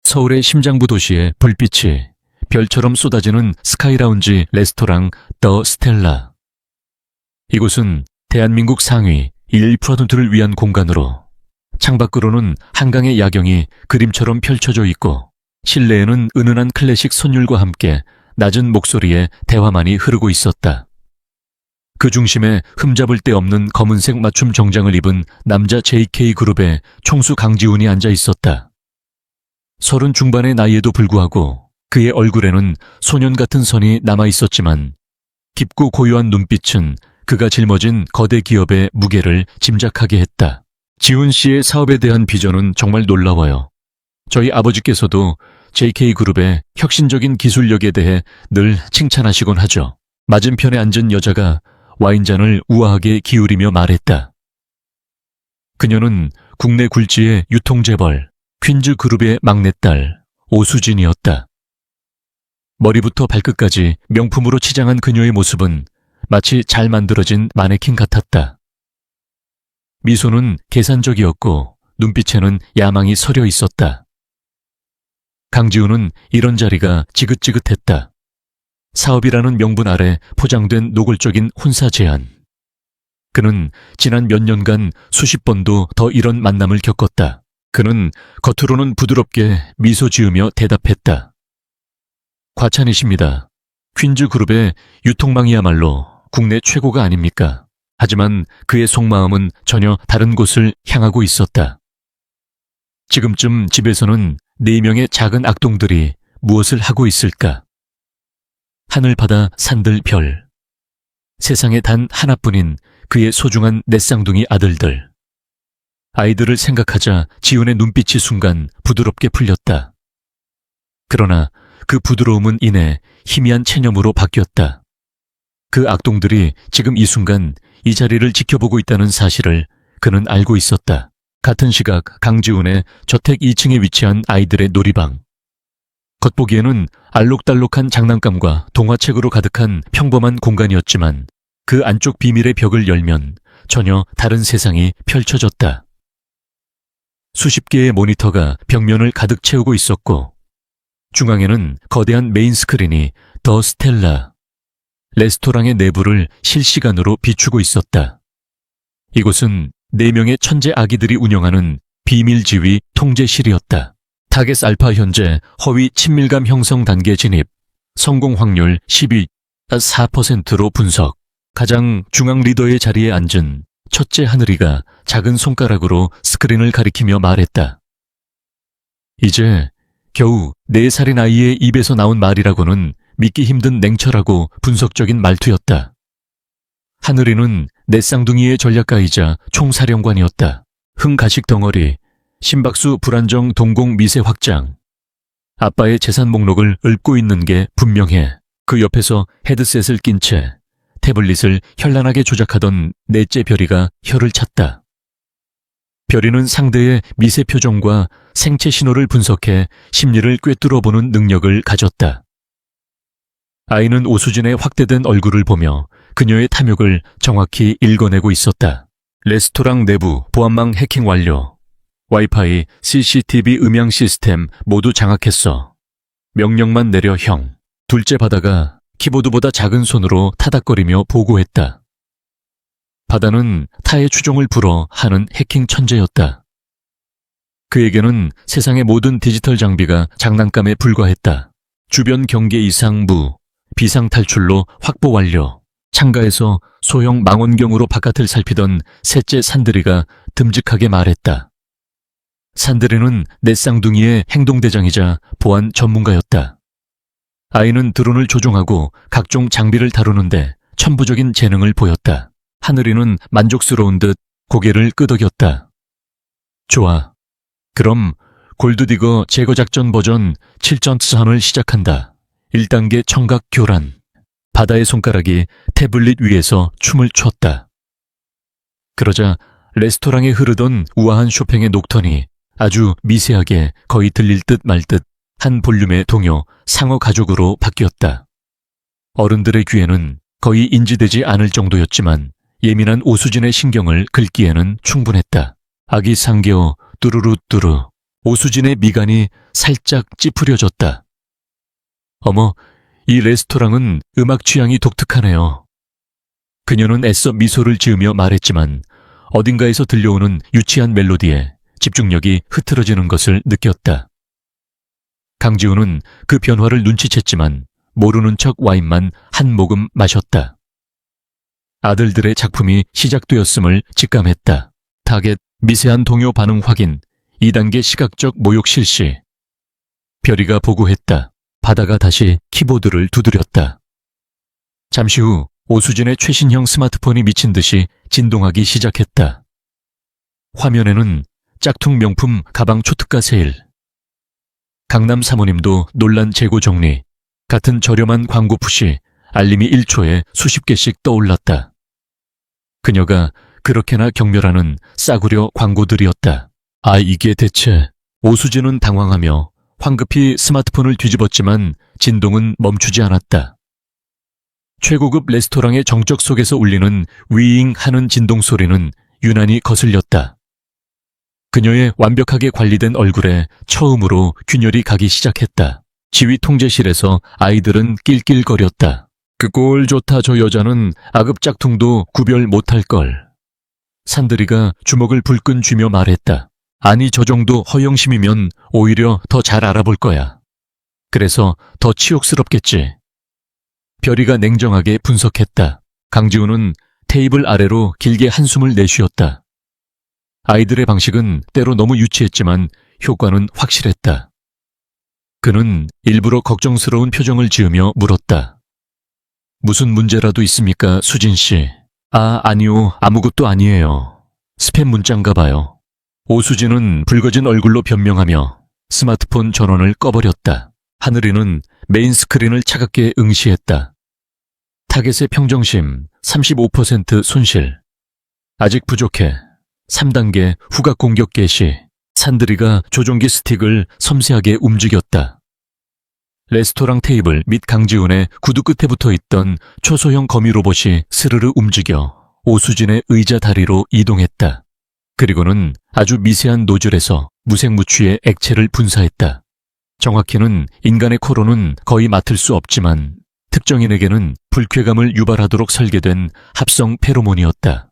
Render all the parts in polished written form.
서울의 심장부 도시의 불빛이 별처럼 쏟아지는 스카이라운지 레스토랑 더 스텔라. 이곳은 대한민국 상위 1%를 위한 공간으로 창밖으로는 한강의 야경이 그림처럼 펼쳐져 있고 실내에는 은은한 클래식 선율과 함께 낮은 목소리의 대화만이 흐르고 있었다. 그 중심에 흠잡을 데 없는 검은색 맞춤 정장을 입은 남자 JK그룹의 총수 강지훈이 앉아 있었다. 30 중반의 나이에도 불구하고 그의 얼굴에는 소년 같은 선이 남아 있었지만 깊고 고요한 눈빛은 그가 짊어진 거대 기업의 무게를 짐작하게 했다. 지훈 씨의 사업에 대한 비전은 정말 놀라워요. 저희 아버지께서도 JK그룹의 혁신적인 기술력에 대해 늘 칭찬하시곤 하죠. 맞은편에 앉은 여자가 와인잔을 우아하게 기울이며 말했다. 그녀는 국내 굴지의 유통재벌 퀸즈그룹의 막내딸 오수진이었다. 머리부터 발끝까지 명품으로 치장한 그녀의 모습은 마치 잘 만들어진 마네킹 같았다. 미소는 계산적이었고 눈빛에는 야망이 서려 있었다. 강지훈은 이런 자리가 지긋지긋했다. 사업이라는 명분 아래 포장된 노골적인 혼사 제안. 그는 지난 몇 년간 수십 번도 더 이런 만남을 겪었다. 그는 겉으로는 부드럽게 미소 지으며 대답했다. 과찬이십니다. 퀸즈그룹의 유통망이야말로 국내 최고가 아닙니까? 하지만 그의 속마음은 전혀 다른 곳을 향하고 있었다. 지금쯤 집에서는 4명의 작은 악동들이 무엇을 하고 있을까? 하늘, 바다, 산들, 별. 세상에 단 하나뿐인 그의 소중한 내 쌍둥이 아들들. 아이들을 생각하자 지훈의 눈빛이 순간 부드럽게 풀렸다. 그러나 그 부드러움은 이내 희미한 체념으로 바뀌었다. 그 악동들이 지금 이 순간 이 자리를 지켜보고 있다는 사실을 그는 알고 있었다. 같은 시각 강지훈의 저택 2층에 위치한 아이들의 놀이방. 겉보기에는 알록달록한 장난감과 동화책으로 가득한 평범한 공간이었지만 그 안쪽 비밀의 벽을 열면 전혀 다른 세상이 펼쳐졌다. 수십 개의 모니터가 벽면을 가득 채우고 있었고 중앙에는 거대한 메인 스크린이 더 스텔라, 레스토랑의 내부를 실시간으로 비추고 있었다. 이곳은 4명의 천재 아기들이 운영하는 비밀지휘 통제실이었다. 타겟 알파 현재 허위 친밀감 형성 단계 진입, 성공 확률 12.4%로 분석. 가장 중앙 리더의 자리에 앉은 첫째 하늘이가 작은 손가락으로 스크린을 가리키며 말했다. 이제 겨우 4살인 아이의 입에서 나온 말이라고는 믿기 힘든 냉철하고 분석적인 말투였다. 하늘이는 내 쌍둥이의 전략가이자 총사령관이었다. 흥가식 덩어리, 심박수 불안정 동공 미세 확장. 아빠의 재산 목록을 읊고 있는 게 분명해. 그 옆에서 헤드셋을 낀 채 태블릿을 현란하게 조작하던 넷째 별이가 혀를 찼다. 별이는 상대의 미세 표정과 생체 신호를 분석해 심리를 꿰뚫어보는 능력을 가졌다. 아이는 오수진의 확대된 얼굴을 보며 그녀의 탐욕을 정확히 읽어내고 있었다. 레스토랑 내부 보안망 해킹 완료. 와이파이, CCTV 음향 시스템 모두 장악했어. 명령만 내려 형. 둘째 바다가 키보드보다 작은 손으로 타닥거리며 보고했다. 바다는 타의 추종을 불어 하는 해킹 천재였다. 그에게는 세상의 모든 디지털 장비가 장난감에 불과했다. 주변 경계 이상 무, 비상 탈출로 확보 완료. 창가에서 소형 망원경으로 바깥을 살피던 셋째 산들이가 듬직하게 말했다. 산들이는 내 쌍둥이의 행동대장이자 보안 전문가였다. 아이는 드론을 조종하고 각종 장비를 다루는데 천부적인 재능을 보였다. 하늘이는 만족스러운 듯 고개를 끄덕였다. 좋아. 그럼 골드디거 제거작전 버전 7.3을 시작한다. 1단계 청각 교란. 바다의 손가락이 태블릿 위에서 춤을 췄다. 그러자 레스토랑에 흐르던 우아한 쇼팽의 녹턴이 아주 미세하게 거의 들릴 듯 말 듯 한 볼륨의 동요 상어 가족으로 바뀌었다. 어른들의 귀에는 거의 인지되지 않을 정도였지만 예민한 오수진의 신경을 긁기에는 충분했다. 아기 상개어 뚜루루뚜루 오수진의 미간이 살짝 찌푸려졌다. 어머, 이 레스토랑은 음악 취향이 독특하네요. 그녀는 애써 미소를 지으며 말했지만 어딘가에서 들려오는 유치한 멜로디에 집중력이 흐트러지는 것을 느꼈다. 강지우는 그 변화를 눈치챘지만 모르는 척 와인만 한 모금 마셨다. 아들들의 작품이 시작되었음을 직감했다. 타겟, 미세한 동요 반응 확인, 2단계 시각적 모욕 실시. 별이가 보고했다. 바다가 다시 키보드를 두드렸다. 잠시 후 오수진의 최신형 스마트폰이 미친 듯이 진동하기 시작했다. 화면에는 짝퉁 명품 가방 초특가 세일. 강남 사모님도 논란 재고 정리. 같은 저렴한 광고 푸시, 알림이 1초에 수십 개씩 떠올랐다. 그녀가 그렇게나 경멸하는 싸구려 광고들이었다. 아, 이게 대체. 오수진은 당황하며 황급히 스마트폰을 뒤집었지만 진동은 멈추지 않았다. 최고급 레스토랑의 정적 속에서 울리는 위잉 하는 진동 소리는 유난히 거슬렸다. 그녀의 완벽하게 관리된 얼굴에 처음으로 균열이 가기 시작했다. 지휘 통제실에서 아이들은 낄낄거렸다. 그 꼴 좋다 저 여자는 아급 짝퉁도 구별 못할걸. 산들이가 주먹을 불끈 쥐며 말했다. 아니 저 정도 허영심이면 오히려 더 잘 알아볼 거야. 그래서 더 치욕스럽겠지. 별이가 냉정하게 분석했다. 강지우는 테이블 아래로 길게 한숨을 내쉬었다. 아이들의 방식은 때로 너무 유치했지만 효과는 확실했다. 그는 일부러 걱정스러운 표정을 지으며 물었다. 무슨 문제라도 있습니까, 수진 씨? 아, 아니요. 아무것도 아니에요. 스팸 문자인가 봐요. 오수진은 붉어진 얼굴로 변명하며 스마트폰 전원을 꺼버렸다. 하늘이는 메인 스크린을 차갑게 응시했다. 타겟의 평정심 35% 손실. 아직 부족해. 3단계 후각 공격 개시. 산들이가 조종기 스틱을 섬세하게 움직였다. 레스토랑 테이블 및 강지훈의 구두 끝에 붙어 있던 초소형 거미 로봇이 스르르 움직여 오수진의 의자 다리로 이동했다. 그리고는 아주 미세한 노즐에서 무색무취의 액체를 분사했다. 정확히는 인간의 코로는 거의 맡을 수 없지만 특정인에게는 불쾌감을 유발하도록 설계된 합성 페로몬이었다.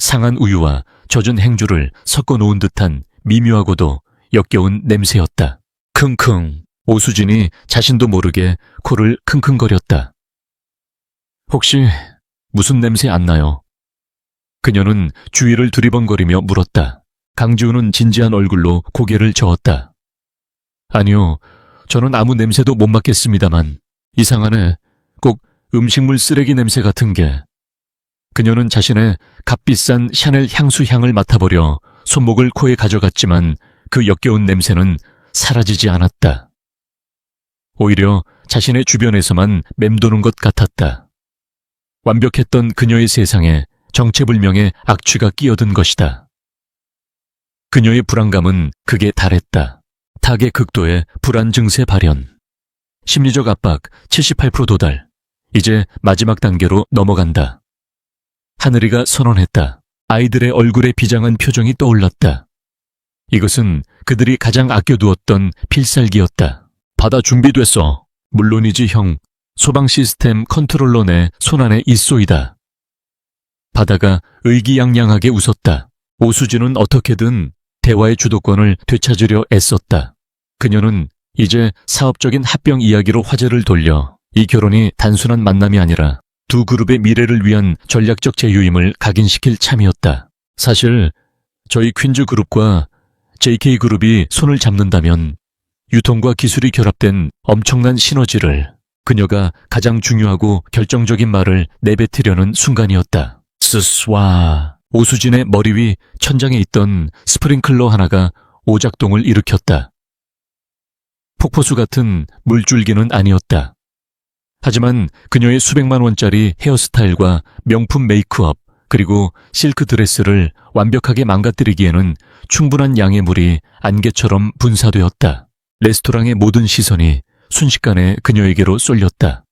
상한 우유와 젖은 행주를 섞어 놓은 듯한 미묘하고도 역겨운 냄새였다. 킁킁. 오수진이 자신도 모르게 코를 킁킁거렸다. 혹시 무슨 냄새 안 나요? 그녀는 주위를 두리번거리며 물었다. 강지우는 진지한 얼굴로 고개를 저었다. 아니요, 저는 아무 냄새도 못 맡겠습니다만 이상하네. 꼭 음식물 쓰레기 냄새 같은 게. 그녀는 자신의 값비싼 샤넬 향수 향을 맡아보려 손목을 코에 가져갔지만 그 역겨운 냄새는 사라지지 않았다. 오히려 자신의 주변에서만 맴도는 것 같았다. 완벽했던 그녀의 세상에 정체불명의 악취가 끼어든 것이다. 그녀의 불안감은 극에 달했다. 타겟 극도의 불안 증세 발현. 심리적 압박 78% 도달. 이제 마지막 단계로 넘어간다. 하늘이가 선언했다. 아이들의 얼굴에 비장한 표정이 떠올랐다. 이것은 그들이 가장 아껴두었던 필살기였다. 받아 준비됐어. 물론이지 형. 소방 시스템 컨트롤러 내 손안에 있소이다. 바다가 의기양양하게 웃었다. 오수진은 어떻게든 대화의 주도권을 되찾으려 애썼다. 그녀는 이제 사업적인 합병 이야기로 화제를 돌려 이 결혼이 단순한 만남이 아니라 두 그룹의 미래를 위한 전략적 제휴임을 각인시킬 참이었다. 사실 저희 퀸즈 그룹과 JK 그룹이 손을 잡는다면 유통과 기술이 결합된 엄청난 시너지를 그녀가 가장 중요하고 결정적인 말을 내뱉으려는 순간이었다. 스스와 오수진의 머리 위 천장에 있던 스프링클러 하나가 오작동을 일으켰다. 폭포수 같은 물줄기는 아니었다. 하지만 그녀의 수백만 원짜리 헤어스타일과 명품 메이크업 그리고 실크 드레스를 완벽하게 망가뜨리기에는 충분한 양의 물이 안개처럼 분사되었다. 레스토랑의 모든 시선이 순식간에 그녀에게로 쏠렸다.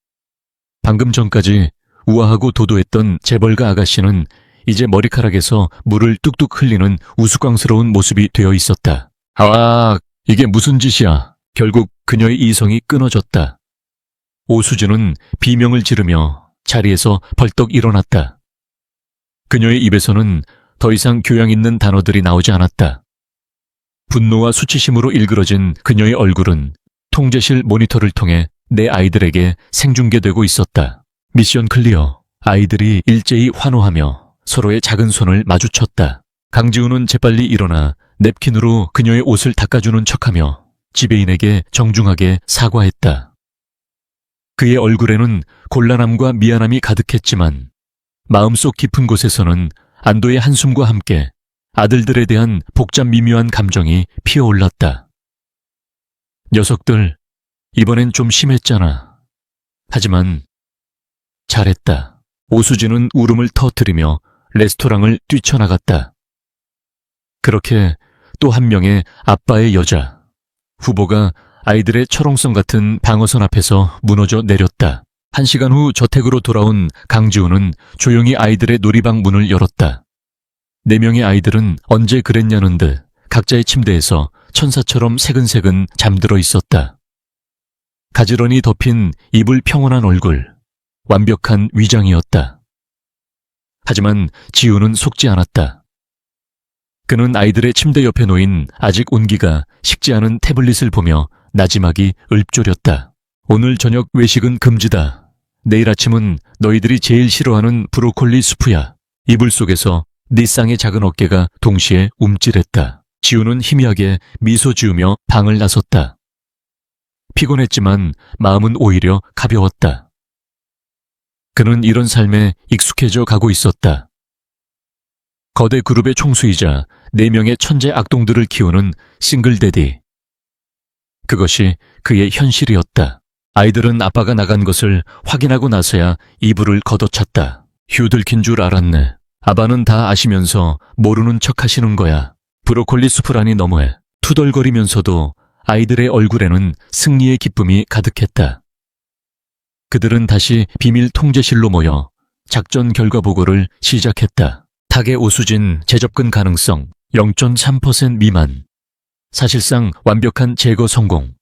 방금 전까지 우아하고 도도했던 재벌가 아가씨는 이제 머리카락에서 물을 뚝뚝 흘리는 우스꽝스러운 모습이 되어 있었다. 아, 이게 무슨 짓이야. 결국 그녀의 이성이 끊어졌다. 오수진은 비명을 지르며 자리에서 벌떡 일어났다. 그녀의 입에서는 더 이상 교양 있는 단어들이 나오지 않았다. 분노와 수치심으로 일그러진 그녀의 얼굴은 통제실 모니터를 통해 내 아이들에게 생중계되고 있었다. 미션 클리어. 아이들이 일제히 환호하며 서로의 작은 손을 마주쳤다. 강지우는 재빨리 일어나 냅킨으로 그녀의 옷을 닦아주는 척하며 지배인에게 정중하게 사과했다. 그의 얼굴에는 곤란함과 미안함이 가득했지만 마음속 깊은 곳에서는 안도의 한숨과 함께 아들들에 대한 복잡 미묘한 감정이 피어올랐다. 녀석들, 이번엔 좀 심했잖아. 하지만 잘했다. 오수진은 울음을 터뜨리며 레스토랑을 뛰쳐나갔다. 그렇게 또 한 명의 아빠의 여자, 후보가 아이들의 철옹성 같은 방어선 앞에서 무너져 내렸다. 1시간 후 저택으로 돌아온 강지우는 조용히 아이들의 놀이방 문을 열었다. 4명의 아이들은 언제 그랬냐는 듯 각자의 침대에서 천사처럼 새근새근 잠들어 있었다. 가지런히 덮인 이불 평온한 얼굴, 완벽한 위장이었다. 하지만 지우는 속지 않았다. 그는 아이들의 침대 옆에 놓인 아직 온기가 식지 않은 태블릿을 보며 나지막이 읊조렸다. 오늘 저녁 외식은 금지다. 내일 아침은 너희들이 제일 싫어하는 브로콜리 수프야. 이불 속에서 네 쌍의 작은 어깨가 동시에 움찔했다. 지우는 희미하게 미소 지으며 방을 나섰다. 피곤했지만 마음은 오히려 가벼웠다. 그는 이런 삶에 익숙해져 가고 있었다. 거대 그룹의 총수이자 4명의 천재 악동들을 키우는 싱글데디. 그것이 그의 현실이었다. 아이들은 아빠가 나간 것을 확인하고 나서야 이불을 걷어찼다. 휴 들킨 줄 알았네. 아빠는 다 아시면서 모르는 척 하시는 거야. 브로콜리 수프라니 너무해. 투덜거리면서도 아이들의 얼굴에는 승리의 기쁨이 가득했다. 그들은 다시 비밀 통제실로 모여 작전 결과 보고를 시작했다. 타겟 오수진 재접근 가능성 0.3% 미만. 사실상 완벽한 제거 성공.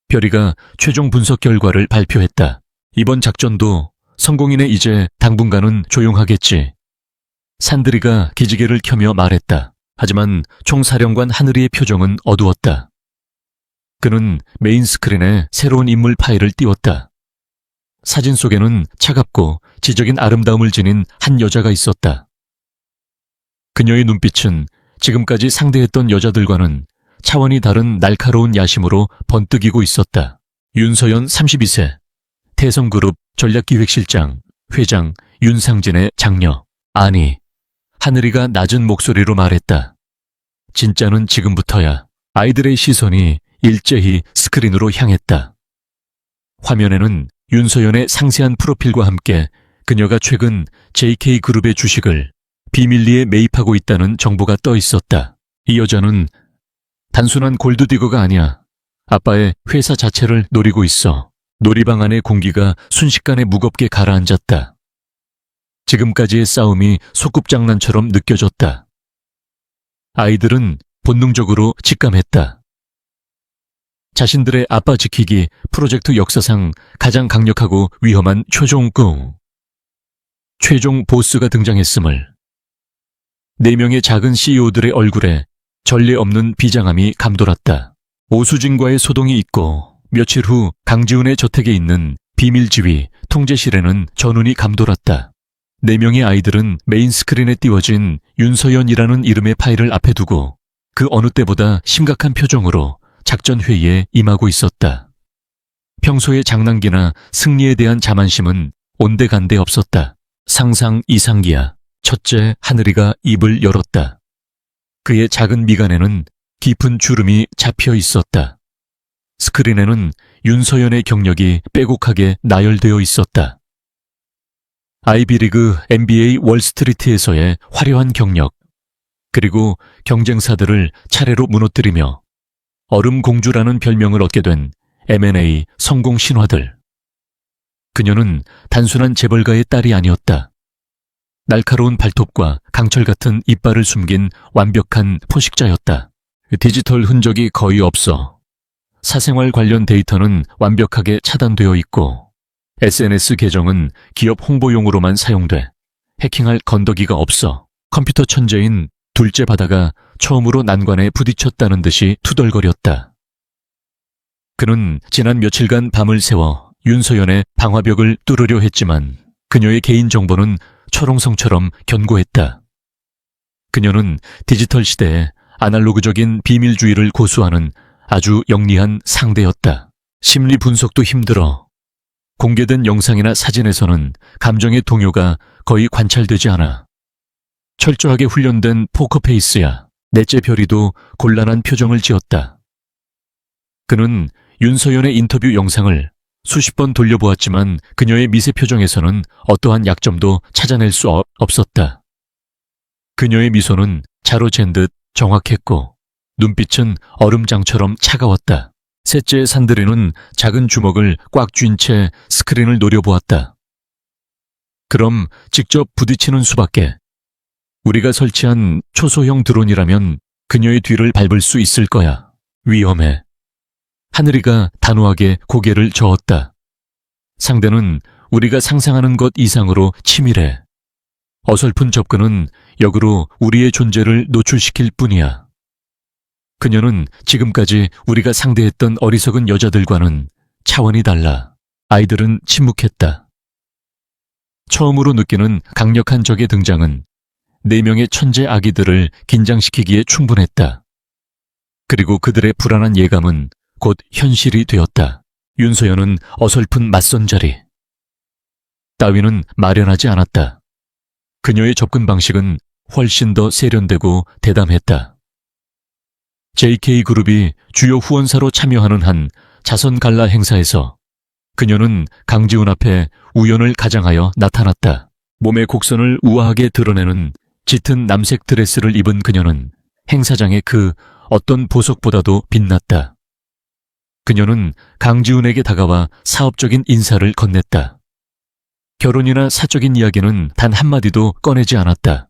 별이가 최종 분석 결과를 발표했다. 이번 작전도 성공이네. 이제 당분간은 조용하겠지. 산드리가 기지개를 켜며 말했다. 하지만 총사령관 하늘이의 표정은 어두웠다. 그는 메인 스크린에 새로운 인물 파일을 띄웠다. 사진 속에는 차갑고 지적인 아름다움을 지닌 한 여자가 있었다. 그녀의 눈빛은 지금까지 상대했던 여자들과는 차원이 다른 날카로운 야심으로 번뜩이고 있었다. 윤서연 32세, 태성그룹 전략기획실장, 회장 윤상진의 장녀. 아니, 하늘이가 낮은 목소리로 말했다. 진짜는 지금부터야. 아이들의 시선이 일제히 스크린으로 향했다. 화면에는 윤서연의 상세한 프로필과 함께 그녀가 최근 JK그룹의 주식을 비밀리에 매입하고 있다는 정보가 떠 있었다. 이 여자는 단순한 골드디거가 아니야. 아빠의 회사 자체를 노리고 있어. 놀이방 안의 공기가 순식간에 무겁게 가라앉았다. 지금까지의 싸움이 소꿉장난처럼 느껴졌다. 아이들은 본능적으로 직감했다. 자신들의 아빠 지키기 프로젝트 역사상 가장 강력하고 위험한 최종 보스가 등장했음을. 4명의 작은 CEO들의 얼굴에 전례 없는 비장함이 감돌았다. 오수진과의 소동이 있고 며칠 후 강지훈의 저택에 있는 비밀지휘 통제실에는 전운이 감돌았다. 4명의 아이들은 메인 스크린에 띄워진 윤서연이라는 이름의 파일을 앞에 두고 그 어느 때보다 심각한 표정으로 작전 회의에 임하고 있었다. 평소의 장난기나 승리에 대한 자만심은 온데간데 없었다. 상상 이상기야. 첫째 하늘이가 입을 열었다. 그의 작은 미간에는 깊은 주름이 잡혀 있었다. 스크린에는 윤서연의 경력이 빼곡하게 나열되어 있었다. 아이비리그 NBA 월스트리트에서의 화려한 경력, 그리고 경쟁사들을 차례로 무너뜨리며 얼음공주라는 별명을 얻게 된 M&A 성공 신화들. 그녀는 단순한 재벌가의 딸이 아니었다. 날카로운 발톱과 강철 같은 이빨을 숨긴 완벽한 포식자였다. 디지털 흔적이 거의 없어. 사생활 관련 데이터는 완벽하게 차단되어 있고 SNS 계정은 기업 홍보용으로만 사용돼 해킹할 건더기가 없어. 컴퓨터 천재인 둘째 바다가 처음으로 난관에 부딪혔다는 듯이 투덜거렸다. 그는 지난 며칠간 밤을 새워 윤서연의 방화벽을 뚫으려 했지만 그녀의 개인정보는 철옹성처럼 견고했다. 그녀는 디지털 시대에 아날로그적인 비밀주의를 고수하는 아주 영리한 상대였다. 심리 분석도 힘들어. 공개된 영상이나 사진에서는 감정의 동요가 거의 관찰되지 않아. 철저하게 훈련된 포커페이스야. 넷째 별이도 곤란한 표정을 지었다. 그는 윤서연의 인터뷰 영상을 수십 번 돌려보았지만 그녀의 미세 표정에서는 어떠한 약점도 찾아낼 수 없었다. 그녀의 미소는 자로 잰 듯 정확했고 눈빛은 얼음장처럼 차가웠다. 셋째 산드리는 작은 주먹을 꽉 쥔 채 스크린을 노려보았다. 그럼 직접 부딪히는 수밖에. 우리가 설치한 초소형 드론이라면 그녀의 뒤를 밟을 수 있을 거야. 위험해. 하늘이가 단호하게 고개를 저었다. 상대는 우리가 상상하는 것 이상으로 치밀해. 어설픈 접근은 역으로 우리의 존재를 노출시킬 뿐이야. 그녀는 지금까지 우리가 상대했던 어리석은 여자들과는 차원이 달라. 아이들은 침묵했다. 처음으로 느끼는 강력한 적의 등장은 4명의 천재 아기들을 긴장시키기에 충분했다. 그리고 그들의 불안한 예감은 곧 현실이 되었다. 윤서연은 어설픈 맞선 자리 따위는 마련하지 않았다. 그녀의 접근 방식은 훨씬 더 세련되고 대담했다. JK그룹이 주요 후원사로 참여하는 한 자선 갈라 행사에서 그녀는 강지훈 앞에 우연을 가장하여 나타났다. 몸의 곡선을 우아하게 드러내는 짙은 남색 드레스를 입은 그녀는 행사장의 그 어떤 보석보다도 빛났다. 그녀는 강지훈에게 다가와 사업적인 인사를 건넸다. 결혼이나 사적인 이야기는 단 한마디도 꺼내지 않았다.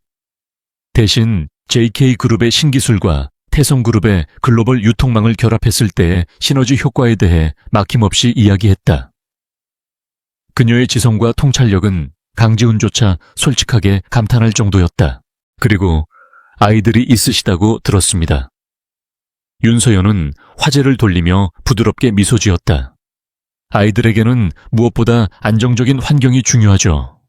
대신 JK그룹의 신기술과 태성그룹의 글로벌 유통망을 결합했을 때의 시너지 효과에 대해 막힘없이 이야기했다. 그녀의 지성과 통찰력은 강지훈조차 솔직하게 감탄할 정도였다. 그리고 아이들이 있으시다고 들었습니다. 윤서연은 화제를 돌리며 부드럽게 미소 지었다. 아이들에게는 무엇보다 안정적인 환경이 중요하죠.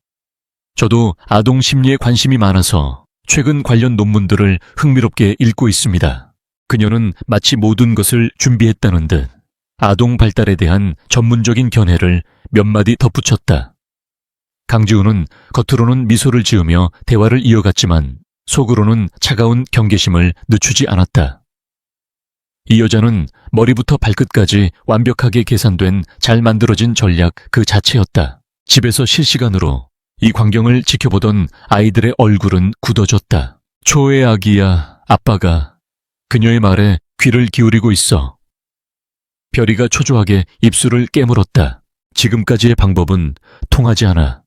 저도 아동 심리에 관심이 많아서 최근 관련 논문들을 흥미롭게 읽고 있습니다. 그녀는 마치 모든 것을 준비했다는 듯 아동 발달에 대한 전문적인 견해를 몇 마디 덧붙였다. 강지훈은 겉으로는 미소를 지으며 대화를 이어갔지만 속으로는 차가운 경계심을 늦추지 않았다. 이 여자는 머리부터 발끝까지 완벽하게 계산된 잘 만들어진 전략 그 자체였다. 집에서 실시간으로 이 광경을 지켜보던 아이들의 얼굴은 굳어졌다. 초의 아기야, 아빠가 그녀의 말에 귀를 기울이고 있어. 별이가 초조하게 입술을 깨물었다. 지금까지의 방법은 통하지 않아.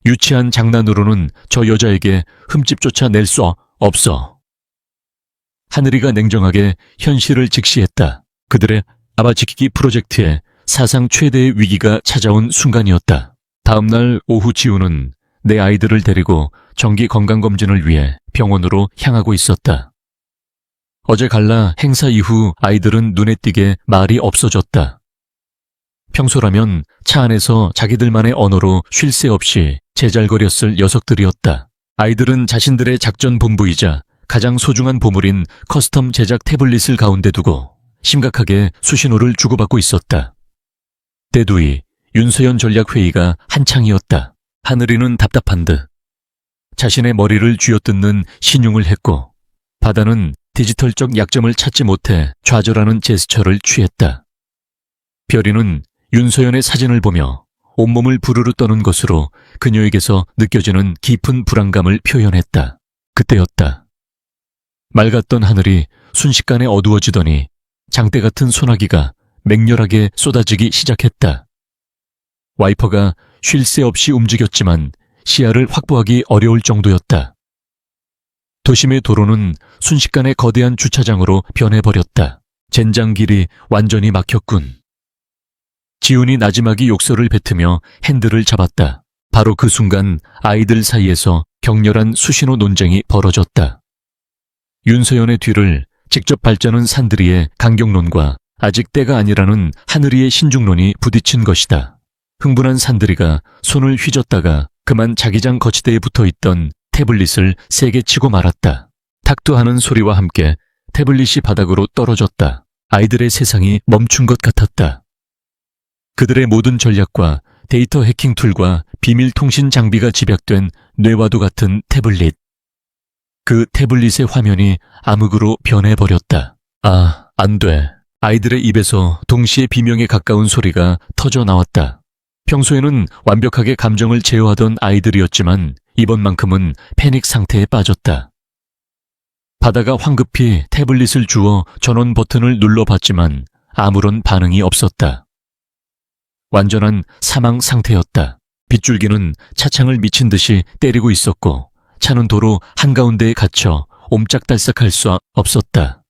유치한 장난으로는 저 여자에게 흠집조차 낼 수 없어. 하늘이가 냉정하게 현실을 직시했다. 그들의 아바 지키기 프로젝트에 사상 최대의 위기가 찾아온 순간이었다. 다음날 오후 지우는 내 아이들을 데리고 정기 건강검진을 위해 병원으로 향하고 있었다. 어제 갈라 행사 이후 아이들은 눈에 띄게 말이 없어졌다. 평소라면 차 안에서 자기들만의 언어로 쉴 새 없이 제잘거렸을 녀석들이었다. 아이들은 자신들의 작전 본부이자 가장 소중한 보물인 커스텀 제작 태블릿을 가운데 두고 심각하게 수신호를 주고받고 있었다. 때두이 윤서연 전략회의가 한창이었다. 하늘이는 답답한 듯 자신의 머리를 쥐어뜯는 신용을 했고 바다는 디지털적 약점을 찾지 못해 좌절하는 제스처를 취했다. 별이는 윤서연의 사진을 보며 온몸을 부르르 떠는 것으로 그녀에게서 느껴지는 깊은 불안감을 표현했다. 그때였다. 맑았던 하늘이 순식간에 어두워지더니 장대 같은 소나기가 맹렬하게 쏟아지기 시작했다. 와이퍼가 쉴 새 없이 움직였지만 시야를 확보하기 어려울 정도였다. 도심의 도로는 순식간에 거대한 주차장으로 변해버렸다. 젠장길이 완전히 막혔군. 지훈이 나지막이 욕설을 뱉으며 핸들을 잡았다. 바로 그 순간 아이들 사이에서 격렬한 수신호 논쟁이 벌어졌다. 윤서연의 뒤를 직접 밟자는 산들이의 강경론과 아직 때가 아니라는 하늘이의 신중론이 부딪힌 것이다. 흥분한 산들이가 손을 휘젓다가 그만 자기장 거치대에 붙어있던 태블릿을 세게 치고 말았다. 탁투하는 소리와 함께 태블릿이 바닥으로 떨어졌다. 아이들의 세상이 멈춘 것 같았다. 그들의 모든 전략과 데이터 해킹 툴과 비밀 통신 장비가 집약된 뇌와도 같은 태블릿. 그 태블릿의 화면이 암흑으로 변해버렸다. 아, 안 돼. 아이들의 입에서 동시에 비명에 가까운 소리가 터져 나왔다. 평소에는 완벽하게 감정을 제어하던 아이들이었지만 이번만큼은 패닉 상태에 빠졌다. 바다가 황급히 태블릿을 주워 전원 버튼을 눌러봤지만 아무런 반응이 없었다. 완전한 사망 상태였다. 빗줄기는 차창을 미친 듯이 때리고 있었고 차는 도로 한가운데에 갇혀 옴짝달싹할 수 없었다.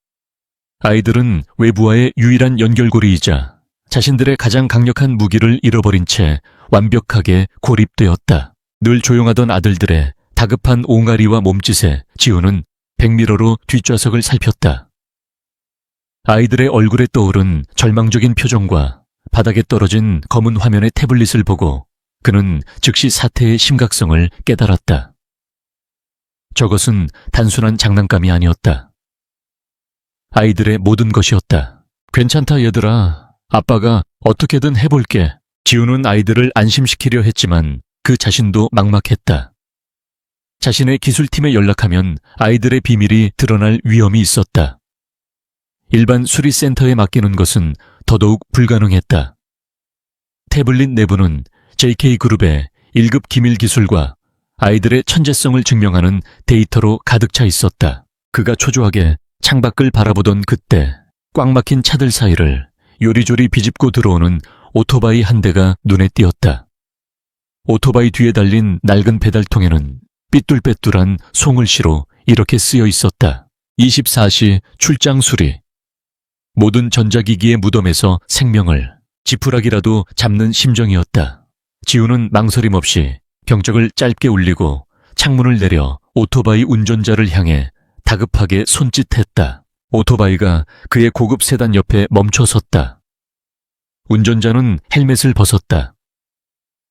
아이들은 외부와의 유일한 연결고리이자 자신들의 가장 강력한 무기를 잃어버린 채 완벽하게 고립되었다. 늘 조용하던 아들들의 다급한 옹알이와 몸짓에 지훈은 백미러로 뒷좌석을 살폈다. 아이들의 얼굴에 떠오른 절망적인 표정과 바닥에 떨어진 검은 화면의 태블릿을 보고 그는 즉시 사태의 심각성을 깨달았다. 저것은 단순한 장난감이 아니었다. 아이들의 모든 것이었다. 괜찮다 얘들아. 아빠가 어떻게든 해볼게. 지훈은 아이들을 안심시키려 했지만 그 자신도 막막했다. 자신의 기술팀에 연락하면 아이들의 비밀이 드러날 위험이 있었다. 일반 수리센터에 맡기는 것은 더더욱 불가능했다. 태블릿 내부는 JK그룹의 1급 기밀 기술과 아이들의 천재성을 증명하는 데이터로 가득 차 있었다. 그가 초조하게 창밖을 바라보던 그때 꽉 막힌 차들 사이를 요리조리 비집고 들어오는 오토바이 한 대가 눈에 띄었다. 오토바이 뒤에 달린 낡은 배달통에는 삐뚤빼뚤한 송을시로 이렇게 쓰여 있었다. 24시 출장 수리. 모든 전자기기의 무덤에서 생명을 지푸라기라도 잡는 심정이었다. 지훈은 망설임 없이 경적을 짧게 울리고 창문을 내려 오토바이 운전자를 향해 다급하게 손짓했다. 오토바이가 그의 고급 세단 옆에 멈춰 섰다. 운전자는 헬멧을 벗었다.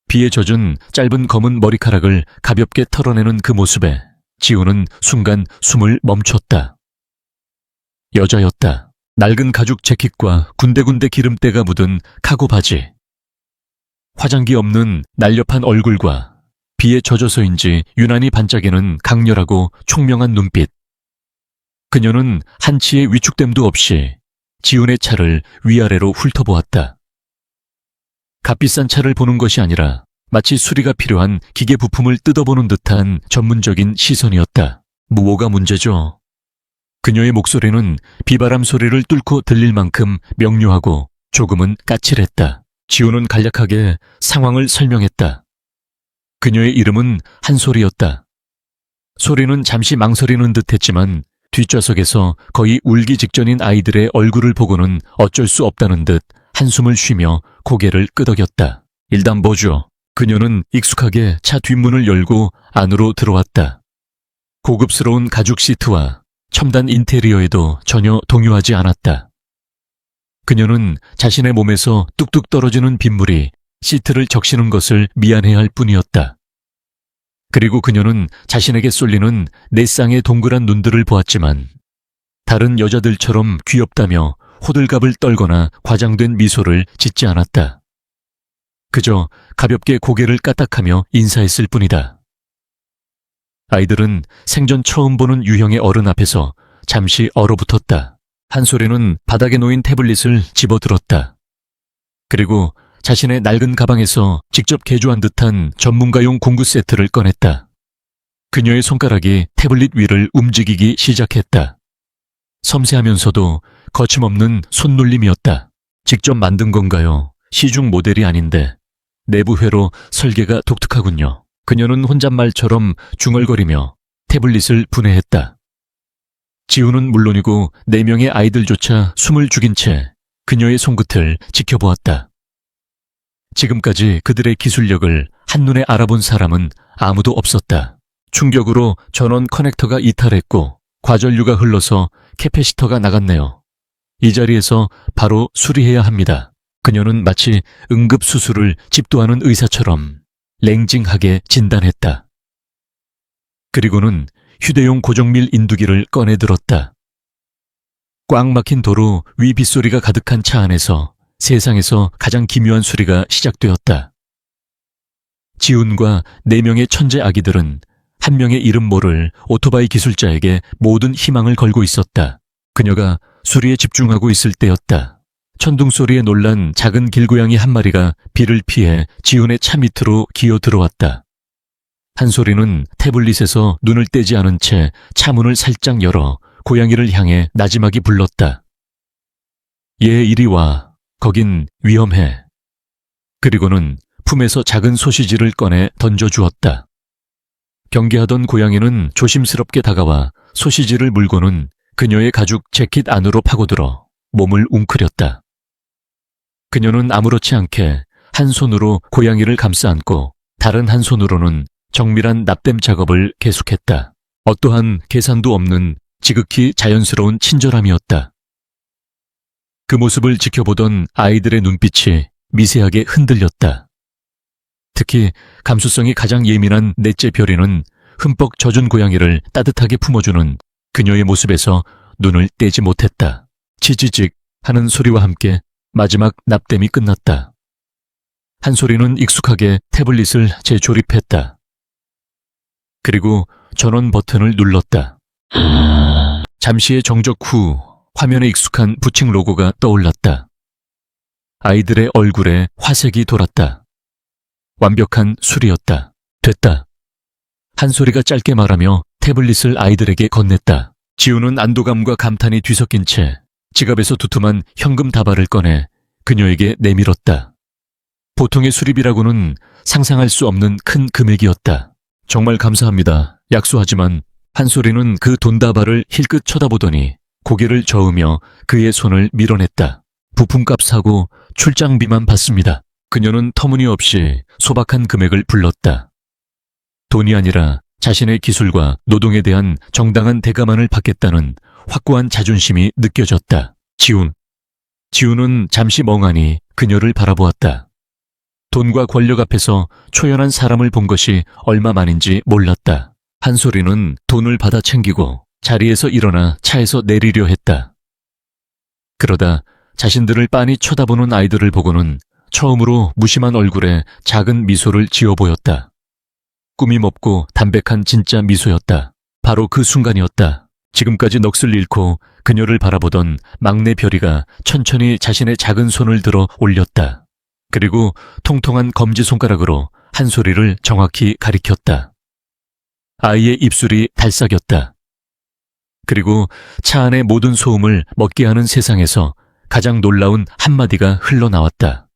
비에 젖은 짧은 검은 머리카락을 가볍게 털어내는 그 모습에 지훈은 순간 숨을 멈췄다. 여자였다. 낡은 가죽 재킷과 군데군데 기름때가 묻은 카고 바지. 화장기 없는 날렵한 얼굴과 비에 젖어서인지 유난히 반짝이는 강렬하고 총명한 눈빛. 그녀는 한치의 위축됨도 없이 지훈의 차를 위아래로 훑어보았다. 값비싼 차를 보는 것이 아니라 마치 수리가 필요한 기계 부품을 뜯어보는 듯한 전문적인 시선이었다. 뭐가 문제죠? 그녀의 목소리는 비바람 소리를 뚫고 들릴 만큼 명료하고 조금은 까칠했다. 지훈은 간략하게 상황을 설명했다. 그녀의 이름은 한솔이었다. 소리는 잠시 망설이는 듯했지만 뒷좌석에서 거의 울기 직전인 아이들의 얼굴을 보고는 어쩔 수 없다는 듯 한숨을 쉬며 고개를 끄덕였다. 일단 뭐죠? 그녀는 익숙하게 차 뒷문을 열고 안으로 들어왔다. 고급스러운 가죽 시트와 첨단 인테리어에도 전혀 동요하지 않았다. 그녀는 자신의 몸에서 뚝뚝 떨어지는 빗물이 시트를 적시는 것을 미안해할 뿐이었다. 그리고 그녀는 자신에게 쏠리는 네 쌍의 동그란 눈들을 보았지만 다른 여자들처럼 귀엽다며 호들갑을 떨거나 과장된 미소를 짓지 않았다. 그저 가볍게 고개를 까딱하며 인사했을 뿐이다. 아이들은 생전 처음 보는 유형의 어른 앞에서 잠시 얼어붙었다. 한솔이는 바닥에 놓인 태블릿을 집어들었다. 그리고 자신의 낡은 가방에서 직접 개조한 듯한 전문가용 공구 세트를 꺼냈다. 그녀의 손가락이 태블릿 위를 움직이기 시작했다. 섬세하면서도 거침없는 손놀림이었다. 직접 만든 건가요? 시중 모델이 아닌데 내부 회로 설계가 독특하군요. 그녀는 혼잣말처럼 중얼거리며 태블릿을 분해했다. 지우는 물론이고 4명의 아이들조차 숨을 죽인 채 그녀의 손끝을 지켜보았다. 지금까지 그들의 기술력을 한눈에 알아본 사람은 아무도 없었다. 충격으로 전원 커넥터가 이탈했고 과전류가 흘러서 캐패시터가 나갔네요. 이 자리에서 바로 수리해야 합니다. 그녀는 마치 응급수술을 집도하는 의사처럼 냉정하게 진단했다. 그리고는 휴대용 고정밀 인두기를 꺼내들었다. 꽉 막힌 도로 위 빗소리가 가득한 차 안에서 세상에서 가장 기묘한 수리가 시작되었다. 지훈과 4명의 천재 아기들은 한 명의 이름 모를 오토바이 기술자에게 모든 희망을 걸고 있었다. 그녀가 수리에 집중하고 있을 때였다. 천둥 소리에 놀란 작은 길고양이 한 마리가 비를 피해 지훈의 차 밑으로 기어 들어왔다. 한소리는 태블릿에서 눈을 떼지 않은 채 차문을 살짝 열어 고양이를 향해 나지막이 불렀다. 얘 이리 와. 거긴 위험해. 그리고는 품에서 작은 소시지를 꺼내 던져주었다. 경계하던 고양이는 조심스럽게 다가와 소시지를 물고는 그녀의 가죽 재킷 안으로 파고들어 몸을 웅크렸다. 그녀는 아무렇지 않게 한 손으로 고양이를 감싸 안고 다른 한 손으로는 정밀한 납땜 작업을 계속했다. 어떠한 계산도 없는 지극히 자연스러운 친절함이었다. 그 모습을 지켜보던 아이들의 눈빛이 미세하게 흔들렸다. 특히 감수성이 가장 예민한 넷째 별이는 흠뻑 젖은 고양이를 따뜻하게 품어주는 그녀의 모습에서 눈을 떼지 못했다. 치지직 하는 소리와 함께 마지막 납땜이 끝났다. 한소리는 익숙하게 태블릿을 재조립했다. 그리고 전원 버튼을 눌렀다. 잠시의 정적 후 화면에 익숙한 부칭 로고가 떠올랐다. 아이들의 얼굴에 화색이 돌았다. 완벽한 수리였다. 됐다. 한소리가 짧게 말하며 태블릿을 아이들에게 건넸다. 지우는 안도감과 감탄이 뒤섞인 채 지갑에서 두툼한 현금 다발을 꺼내 그녀에게 내밀었다. 보통의 수리비라고는 상상할 수 없는 큰 금액이었다. 정말 감사합니다. 약소하지만 한소리는 그 돈다발을 힐끗 쳐다보더니 고개를 저으며 그의 손을 밀어냈다. 부품값 사고 출장비만 받습니다. 그녀는 터무니없이 소박한 금액을 불렀다. 돈이 아니라 자신의 기술과 노동에 대한 정당한 대가만을 받겠다는 확고한 자존심이 느껴졌다. 지훈은 잠시 멍하니 그녀를 바라보았다. 돈과 권력 앞에서 초연한 사람을 본 것이 얼마만인지 몰랐다. 한소리는 돈을 받아 챙기고 자리에서 일어나 차에서 내리려 했다. 그러다 자신들을 빤히 쳐다보는 아이들을 보고는 처음으로 무심한 얼굴에 작은 미소를 지어 보였다. 꾸밈 없고 담백한 진짜 미소였다. 바로 그 순간이었다. 지금까지 넋을 잃고 그녀를 바라보던 막내 별이가 천천히 자신의 작은 손을 들어 올렸다. 그리고 통통한 검지손가락으로 한소리를 정확히 가리켰다. 아이의 입술이 달싹였다. 그리고 차 안의 모든 소음을 먹게 하는 세상에서 가장 놀라운 한마디가 흘러나왔다.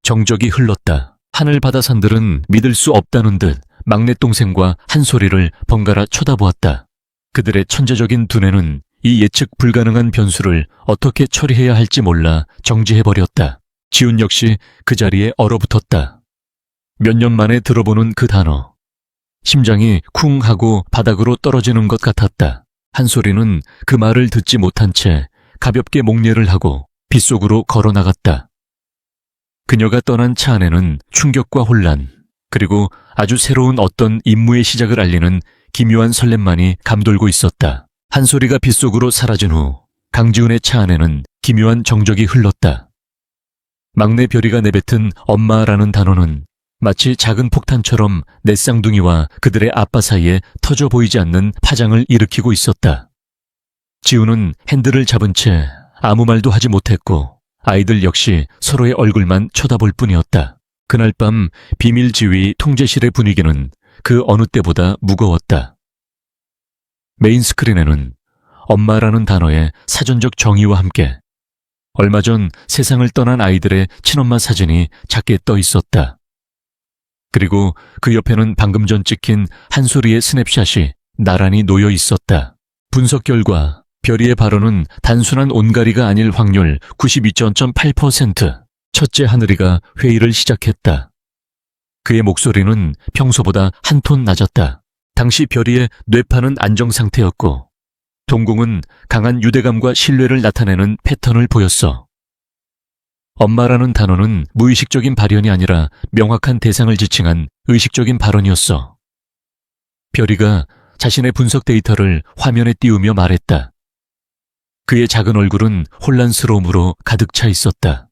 정적이 흘렀다. 하늘 바다산들은 믿을 수 없다는 듯 막내 동생과 한소리를 번갈아 쳐다보았다. 그들의 천재적인 두뇌는 이 예측 불가능한 변수를 어떻게 처리해야 할지 몰라 정지해버렸다. 지훈 역시 그 자리에 얼어붙었다. 몇 년 만에 들어보는 그 단어. 심장이 쿵 하고 바닥으로 떨어지는 것 같았다. 한소리는 그 말을 듣지 못한 채 가볍게 목례를 하고 빗속으로 걸어나갔다. 그녀가 떠난 차 안에는 충격과 혼란, 그리고 아주 새로운 어떤 임무의 시작을 알리는 기묘한 설렘만이 감돌고 있었다. 한소리가 빗속으로 사라진 후 강지훈의 차 안에는 기묘한 정적이 흘렀다. 막내 별이가 내뱉은 엄마라는 단어는 마치 작은 폭탄처럼 내 쌍둥이와 그들의 아빠 사이에 터져 보이지 않는 파장을 일으키고 있었다. 지우는 핸들을 잡은 채 아무 말도 하지 못했고 아이들 역시 서로의 얼굴만 쳐다볼 뿐이었다. 그날 밤 비밀 지휘 통제실의 분위기는 그 어느 때보다 무거웠다. 메인 스크린에는 엄마라는 단어의 사전적 정의와 함께 얼마 전 세상을 떠난 아이들의 친엄마 사진이 작게 떠 있었다. 그리고 그 옆에는 방금 전 찍힌 한소리의 스냅샷이 나란히 놓여 있었다. 분석 결과 별이의 발언은 단순한 온가리가 아닐 확률 92.8%. 첫째 하늘이가 회의를 시작했다. 그의 목소리는 평소보다 한 톤 낮았다. 당시 별이의 뇌파는 안정 상태였고 동공은 강한 유대감과 신뢰를 나타내는 패턴을 보였어. 엄마라는 단어는 무의식적인 발현이 아니라 명확한 대상을 지칭한 의식적인 발언이었어. 별이가 자신의 분석 데이터를 화면에 띄우며 말했다. 그의 작은 얼굴은 혼란스러움으로 가득 차 있었다.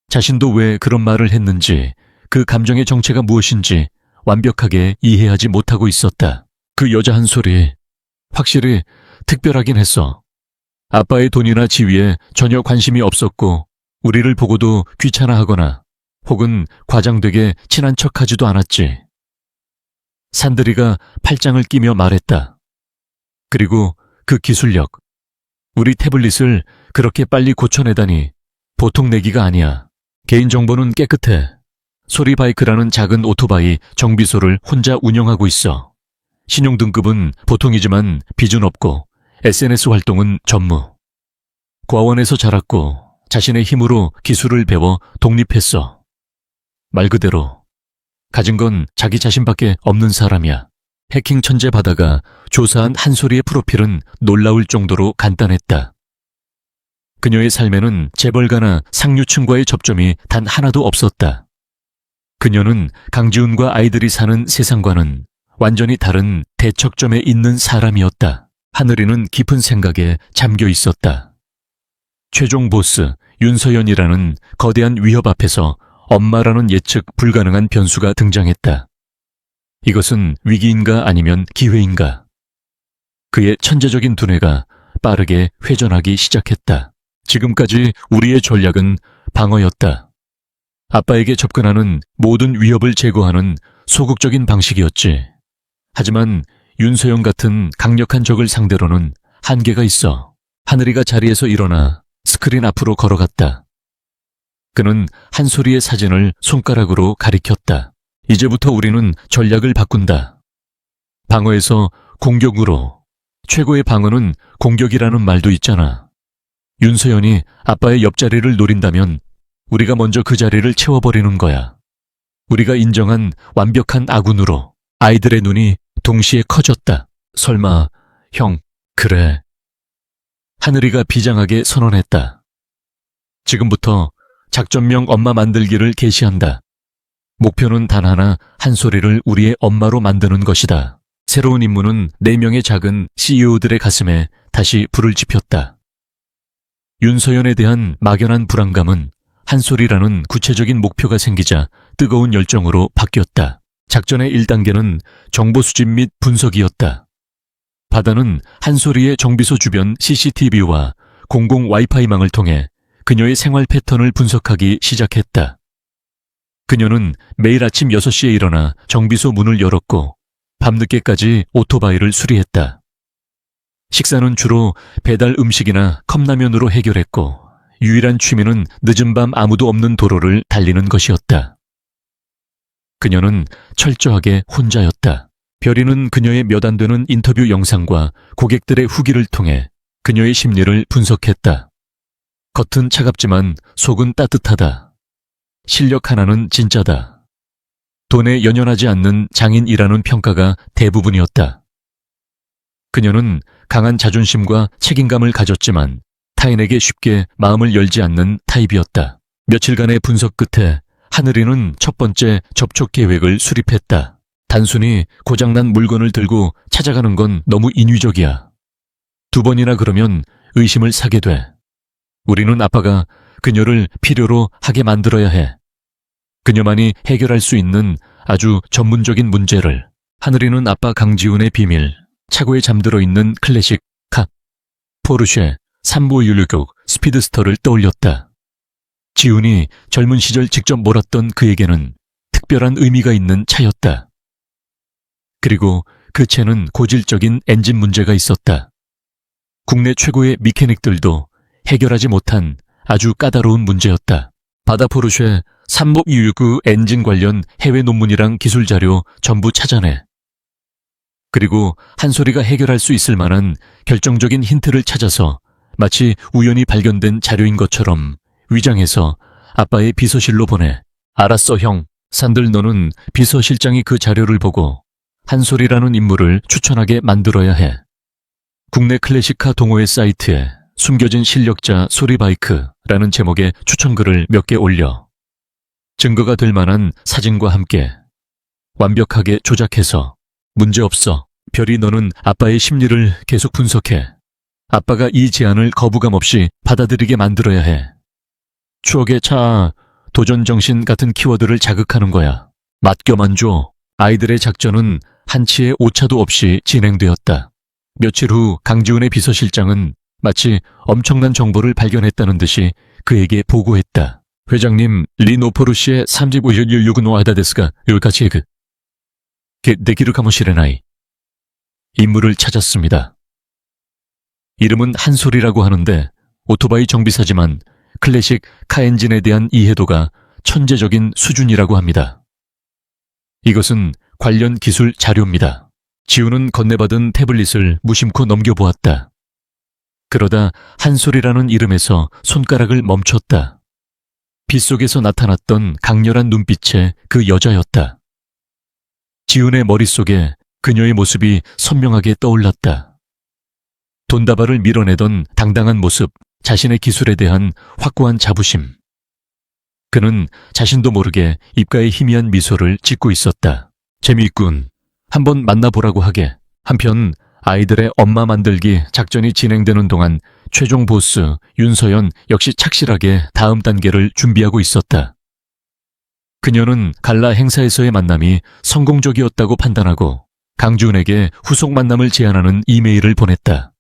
자신도 왜 그런 말을 했는지, 그 감정의 정체가 무엇인지 완벽하게 이해하지 못하고 있었다. 그 여자 한 소리, 확실히 특별하긴 했어. 아빠의 돈이나 지위에 전혀 관심이 없었고 우리를 보고도 귀찮아하거나 혹은 과장되게 친한 척하지도 않았지. 산들이가 팔짱을 끼며 말했다. 그리고 그 기술력, 우리 태블릿을 그렇게 빨리 고쳐내다니 보통 내기가 아니야. 개인정보는 깨끗해. 소리바이크라는 작은 오토바이 정비소를 혼자 운영하고 있어. 신용등급은 보통이지만 빚은 없고 SNS 활동은 전무. 고아원에서 자랐고 자신의 힘으로 기술을 배워 독립했어. 말 그대로 가진 건 자기 자신밖에 없는 사람이야. 해킹 천재 바다가 조사한 한 소리의 프로필은 놀라울 정도로 간단했다. 그녀의 삶에는 재벌가나 상류층과의 접점이 단 하나도 없었다. 그녀는 강지훈과 아이들이 사는 세상과는 완전히 다른 대척점에 있는 사람이었다. 하늘이는 깊은 생각에 잠겨 있었다. 최종 보스 윤서연이라는 거대한 위협 앞에서 엄마라는 예측 불가능한 변수가 등장했다. 이것은 위기인가 아니면 기회인가? 그의 천재적인 두뇌가 빠르게 회전하기 시작했다. 지금까지 우리의 전략은 방어였다. 아빠에게 접근하는 모든 위협을 제거하는 소극적인 방식이었지. 하지만 윤서영 같은 강력한 적을 상대로는 한계가 있어. 하늘이가 자리에서 일어나 스크린 앞으로 걸어갔다. 그는 한 소리의 사진을 손가락으로 가리켰다. 이제부터 우리는 전략을 바꾼다. 방어에서 공격으로. 최고의 방어는 공격이라는 말도 있잖아. 윤서연이 아빠의 옆자리를 노린다면 우리가 먼저 그 자리를 채워버리는 거야. 우리가 인정한 완벽한 아군으로. 아이들의 눈이 동시에 커졌다. 설마, 형, 그래. 하늘이가 비장하게 선언했다. 지금부터 작전명 엄마 만들기를 개시한다. 목표는 단 하나, 한 소리를 우리의 엄마로 만드는 것이다. 새로운 임무는 4명의 작은 CEO들의 가슴에 다시 불을 지폈다. 윤서연에 대한 막연한 불안감은 한 소리라는 구체적인 목표가 생기자 뜨거운 열정으로 바뀌었다. 작전의 1단계는 정보 수집 및 분석이었다. 바다는 한 소리의 정비소 주변 CCTV와 공공 와이파이망을 통해 그녀의 생활 패턴을 분석하기 시작했다. 그녀는 매일 아침 6시에 일어나 정비소 문을 열었고 밤늦게까지 오토바이를 수리했다. 식사는 주로 배달 음식이나 컵라면으로 해결했고 유일한 취미는 늦은 밤 아무도 없는 도로를 달리는 것이었다. 그녀는 철저하게 혼자였다. 별이는 그녀의 몇 안 되는 인터뷰 영상과 고객들의 후기를 통해 그녀의 심리를 분석했다. 겉은 차갑지만 속은 따뜻하다. 실력 하나는 진짜다. 돈에 연연하지 않는 장인이라는 평가가 대부분이었다. 그녀는 강한 자존심과 책임감을 가졌지만 타인에게 쉽게 마음을 열지 않는 타입이었다. 며칠간의 분석 끝에 하늘이는 첫 번째 접촉 계획을 수립했다. 단순히 고장난 물건을 들고 찾아가는 건 너무 인위적이야. 2번이나 그러면 의심을 사게 돼. 우리는 아빠가 그녀를 필요로 하게 만들어야 해. 그녀만이 해결할 수 있는 아주 전문적인 문제를. 하늘이는 아빠 강지훈의 비밀, 차고에 잠들어 있는 클래식 카, 포르쉐 396 스피드스터를 떠올렸다. 지훈이 젊은 시절 직접 몰았던 그에게는 특별한 의미가 있는 차였다. 그리고 그 차는 고질적인 엔진 문제가 있었다. 국내 최고의 미케닉들도 해결하지 못한 아주 까다로운 문제였다. 바다 포르쉐 369 엔진 관련 해외 논문이랑 기술 자료 전부 찾아내. 그리고 한솔이가 해결할 수 있을 만한 결정적인 힌트를 찾아서 마치 우연히 발견된 자료인 것처럼 위장해서 아빠의 비서실로 보내. 알았어, 형. 산들 너는 비서실장이 그 자료를 보고 한솔이라는 인물을 추천하게 만들어야 해. 국내 클래식카 동호회 사이트에 숨겨진 실력자 소리바이크라는 제목의 추천글을 몇 개 올려. 증거가 될 만한 사진과 함께 완벽하게 조작해서 문제없어. 별이 너는 아빠의 심리를 계속 분석해. 아빠가 이 제안을 거부감 없이 받아들이게 만들어야 해. 추억의 차, 도전정신 같은 키워드를 자극하는 거야. 맡겨만 줘. 아이들의 작전은 한치의 오차도 없이 진행되었다. 며칠 후 강지훈의 비서실장은 마치 엄청난 정보를 발견했다는 듯이 그에게 보고했다. 회장님, 리노포르시의 3516の間ですが 여기까지 내기를 가모시레나이. 인물을 찾았습니다. 이름은 한솔이라고 하는데 오토바이 정비사지만 클래식 카 엔진에 대한 이해도가 천재적인 수준이라고 합니다. 이것은 관련 기술 자료입니다. 지우는 건네받은 태블릿을 무심코 넘겨보았다. 그러다 한솔이라는 이름에서 손가락을 멈췄다. 빗속에서 나타났던 강렬한 눈빛의 그 여자였다. 지훈의 머릿속에 그녀의 모습이 선명하게 떠올랐다. 돈다발을 밀어내던 당당한 모습, 자신의 기술에 대한 확고한 자부심. 그는 자신도 모르게 입가에 희미한 미소를 짓고 있었다. 재미있군. 한번 만나보라고 하게. 한편 아이들의 엄마 만들기 작전이 진행되는 동안 최종 보스 윤서연 역시 착실하게 다음 단계를 준비하고 있었다. 그녀는 갈라 행사에서의 만남이 성공적이었다고 판단하고 강지훈에게 후속 만남을 제안하는 이메일을 보냈다.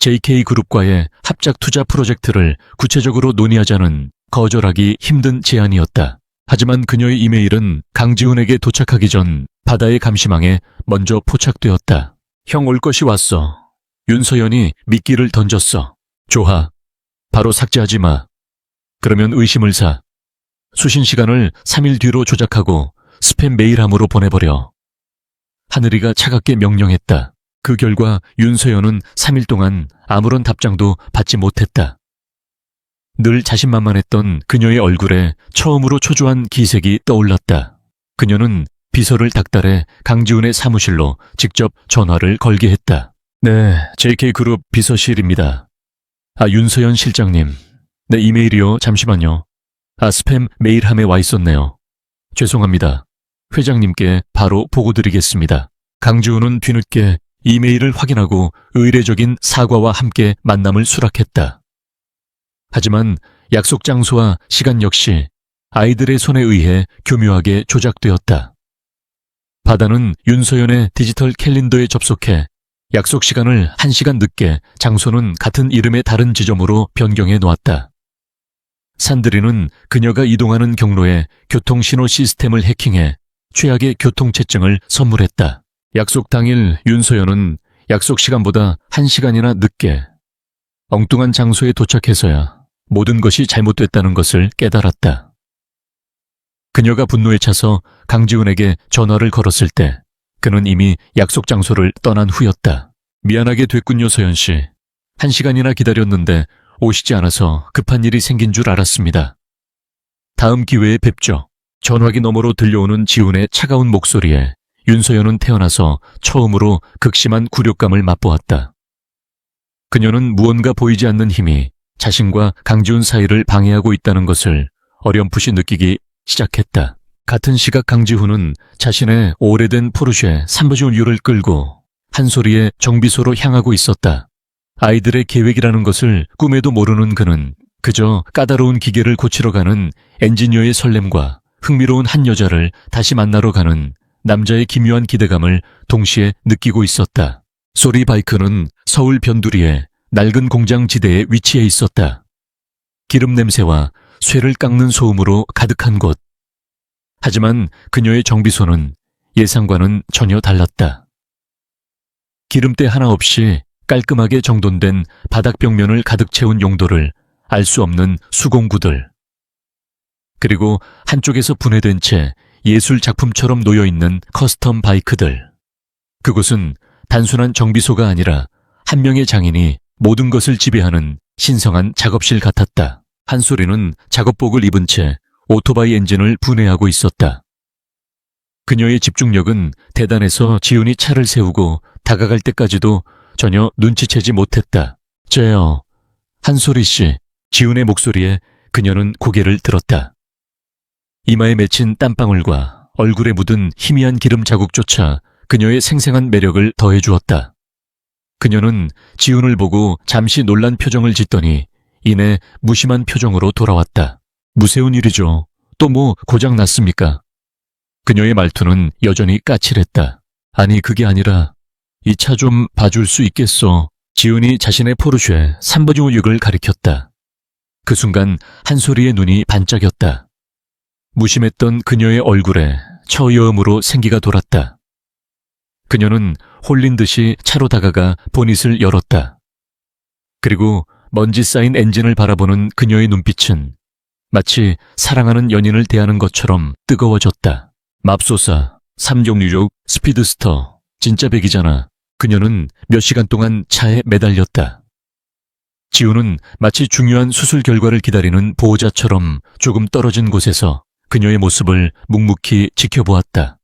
JK그룹과의 합작 투자 프로젝트를 구체적으로 논의하자는 거절하기 힘든 제안이었다. 하지만 그녀의 이메일은 강지훈에게 도착하기 전 바다의 감시망에 먼저 포착되었다. 형 올 것이 왔어. 윤서연이 미끼를 던졌어. 좋아. 바로 삭제하지 마. 그러면 의심을 사. 수신 시간을 3일 뒤로 조작하고 스팸 메일함으로 보내버려. 하늘이가 차갑게 명령했다. 그 결과 윤서연은 3일 동안 아무런 답장도 받지 못했다. 늘 자신만만했던 그녀의 얼굴에 처음으로 초조한 기색이 떠올랐다. 그녀는 비서를 닥달해 강지훈의 사무실로 직접 전화를 걸게 했다. 네, JK그룹 비서실입니다. 윤서연 실장님. 네, 이메일이요. 잠시만요. 스팸 메일함에 와 있었네요. 죄송합니다. 회장님께 바로 보고드리겠습니다. 강지훈은 뒤늦게 이메일을 확인하고 의례적인 사과와 함께 만남을 수락했다. 하지만 약속 장소와 시간 역시 아이들의 손에 의해 교묘하게 조작되었다. 바다는 윤서연의 디지털 캘린더에 접속해 약속 시간을 1시간 늦게 장소는 같은 이름의 다른 지점으로 변경해 놓았다. 산드리는 그녀가 이동하는 경로에 교통신호 시스템을 해킹해 최악의 교통체증을 선물했다. 약속 당일 윤서연은 약속 시간보다 1시간이나 늦게 엉뚱한 장소에 도착해서야 모든 것이 잘못됐다는 것을 깨달았다. 그녀가 분노에 차서 강지훈에게 전화를 걸었을 때 그는 이미 약속 장소를 떠난 후였다. 미안하게 됐군요, 서연 씨. 1시간이나 기다렸는데 오시지 않아서 급한 일이 생긴 줄 알았습니다. 다음 기회에 뵙죠. 전화기 너머로 들려오는 지훈의 차가운 목소리에 윤서연은 태어나서 처음으로 극심한 굴욕감을 맛보았다. 그녀는 무언가 보이지 않는 힘이 자신과 강지훈 사이를 방해하고 있다는 것을 어렴풋이 느끼기 시작했다. 같은 시각 강지훈은 자신의 오래된 포르쉐 3부유를 끌고 한솔이의 정비소로 향하고 있었다. 아이들의 계획이라는 것을 꿈에도 모르는 그는 그저 까다로운 기계를 고치러 가는 엔지니어의 설렘과 흥미로운 한 여자를 다시 만나러 가는 남자의 기묘한 기대감을 동시에 느끼고 있었다. 소리바이크는 서울 변두리의 낡은 공장 지대에 위치해 있었다. 기름 냄새와 쇠를 깎는 소음으로 가득한 곳. 하지만 그녀의 정비소는 예상과는 전혀 달랐다. 기름때 하나 없이 깔끔하게 정돈된 바닥 벽면을 가득 채운 용도를 알 수 없는 수공구들. 그리고 한쪽에서 분해된 채 예술 작품처럼 놓여있는 커스텀 바이크들. 그곳은 단순한 정비소가 아니라 한 명의 장인이 모든 것을 지배하는 신성한 작업실 같았다. 한소리는 작업복을 입은 채 오토바이 엔진을 분해하고 있었다. 그녀의 집중력은 대단해서 지훈이 차를 세우고 다가갈 때까지도 전혀 눈치채지 못했다. 제요. 한소리 씨. 지훈의 목소리에 그녀는 고개를 들었다. 이마에 맺힌 땀방울과 얼굴에 묻은 희미한 기름 자국조차 그녀의 생생한 매력을 더해주었다. 그녀는 지훈을 보고 잠시 놀란 표정을 짓더니 이내 무심한 표정으로 돌아왔다. 무세운 일이죠. 또 뭐 고장 났습니까? 그녀의 말투는 여전히 까칠했다. 아니 그게 아니라 이 차 좀 봐줄 수 있겠어? 지훈이 자신의 포르쉐 396을 가리켰다. 그 순간 한소리의 눈이 반짝였다. 무심했던 그녀의 얼굴에 처여음으로 생기가 돌았다. 그녀는 홀린 듯이 차로 다가가 보닛을 열었다. 그리고 먼지 쌓인 엔진을 바라보는 그녀의 눈빛은 마치 사랑하는 연인을 대하는 것처럼 뜨거워졌다. 맙소사, 396 스피드스터, 진짜 백이잖아. 그녀는 몇 시간 동안 차에 매달렸다. 지훈은 마치 중요한 수술 결과를 기다리는 보호자처럼 조금 떨어진 곳에서 그녀의 모습을 묵묵히 지켜보았다.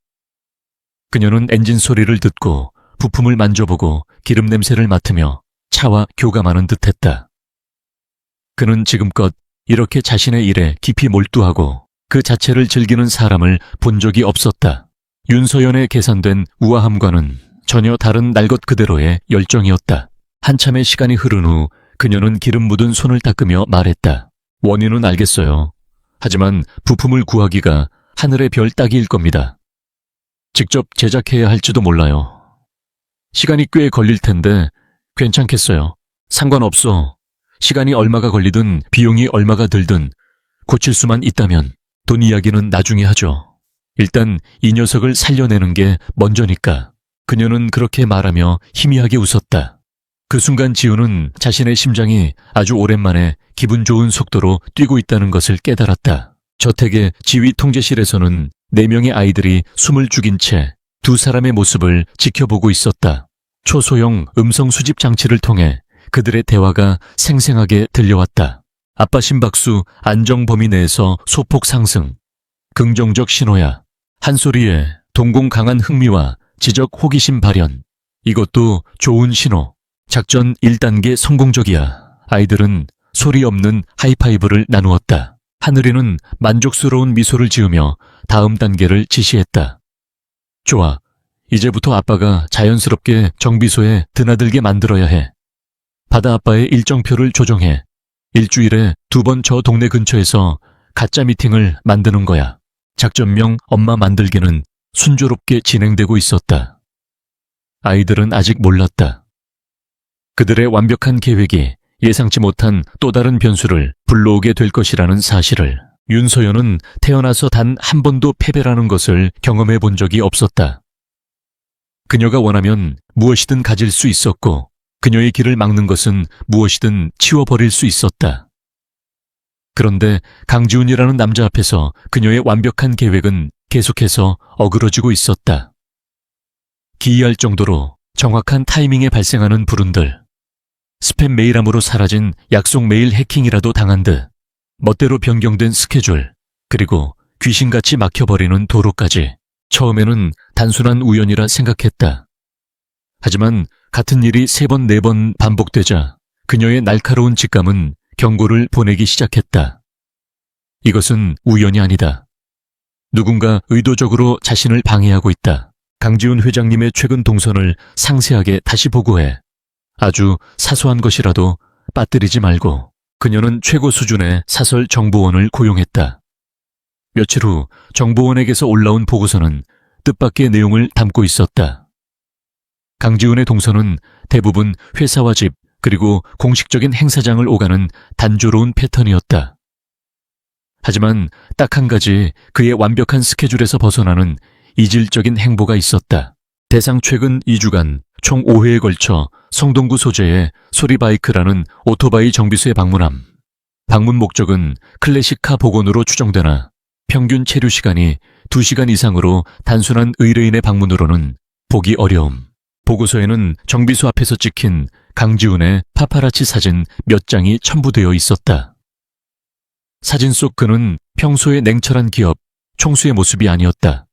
그녀는 엔진 소리를 듣고 부품을 만져보고 기름 냄새를 맡으며 차와 교감하는 듯했다. 그는 지금껏 이렇게 자신의 일에 깊이 몰두하고 그 자체를 즐기는 사람을 본 적이 없었다. 윤서연의 계산된 우아함과는 전혀 다른 날 것 그대로의 열정이었다. 한참의 시간이 흐른 후 그녀는 기름 묻은 손을 닦으며 말했다. 원인은 알겠어요. 하지만 부품을 구하기가 하늘의 별 따기일 겁니다. 직접 제작해야 할지도 몰라요. 시간이 꽤 걸릴 텐데 괜찮겠어요. 상관없어. 시간이 얼마가 걸리든 비용이 얼마가 들든 고칠 수만 있다면 돈 이야기는 나중에 하죠. 일단 이 녀석을 살려내는 게 먼저니까. 그녀는 그렇게 말하며 희미하게 웃었다. 그 순간 지훈은 자신의 심장이 아주 오랜만에 기분 좋은 속도로 뛰고 있다는 것을 깨달았다. 저택의 지휘 통제실에서는 4명의 아이들이 숨을 죽인 채 두 사람의 모습을 지켜보고 있었다. 초소형 음성 수집 장치를 통해 그들의 대화가 생생하게 들려왔다. 아빠 심박수 안정 범위 내에서 소폭 상승. 긍정적 신호야. 한소리에 동공 강한 흥미와 지적 호기심 발현. 이것도 좋은 신호. 작전 1단계 성공적이야. 아이들은 소리 없는 하이파이브를 나누었다. 하늘이는 만족스러운 미소를 지으며 다음 단계를 지시했다. 좋아. 이제부터 아빠가 자연스럽게 정비소에 드나들게 만들어야 해. 바다 아빠의 일정표를 조정해. 일주일에 2번 저 동네 근처에서 가짜 미팅을 만드는 거야. 작전명 엄마 만들기는 순조롭게 진행되고 있었다. 아이들은 아직 몰랐다. 그들의 완벽한 계획이 예상치 못한 또 다른 변수를 불러오게 될 것이라는 사실을. 윤서연은 태어나서 단 한 번도 패배라는 것을 경험해 본 적이 없었다. 그녀가 원하면 무엇이든 가질 수 있었고 그녀의 길을 막는 것은 무엇이든 치워버릴 수 있었다. 그런데 강지훈이라는 남자 앞에서 그녀의 완벽한 계획은 계속해서 어그러지고 있었다. 기이할 정도로 정확한 타이밍에 발생하는 불운들. 스팸 메일함으로 사라진 약속 메일 해킹이라도 당한 듯 멋대로 변경된 스케줄, 그리고 귀신같이 막혀버리는 도로까지. 처음에는 단순한 우연이라 생각했다. 하지만 같은 일이 3번, 4번 반복되자 그녀의 날카로운 직감은 경고를 보내기 시작했다. 이것은 우연이 아니다. 누군가 의도적으로 자신을 방해하고 있다. 강지훈 회장님의 최근 동선을 상세하게 다시 보고해. 아주 사소한 것이라도 빠뜨리지 말고. 그녀는 최고 수준의 사설 정보원을 고용했다. 며칠 후 정보원에게서 올라온 보고서는 뜻밖의 내용을 담고 있었다. 강지훈의 동선은 대부분 회사와 집, 그리고 공식적인 행사장을 오가는 단조로운 패턴이었다. 하지만 딱 한 가지 그의 완벽한 스케줄에서 벗어나는 이질적인 행보가 있었다. 대상 최근 2주간 총 5회에 걸쳐 성동구 소재의 소리바이크라는 오토바이 정비소에 방문함. 방문 목적은 클래식카 복원으로 추정되나 평균 체류 시간이 2시간 이상으로 단순한 의뢰인의 방문으로는 보기 어려움. 보고서에는 정비소 앞에서 찍힌 강지훈의 파파라치 사진 몇 장이 첨부되어 있었다. 사진 속 그는 평소의 냉철한 기업 총수의 모습이 아니었다.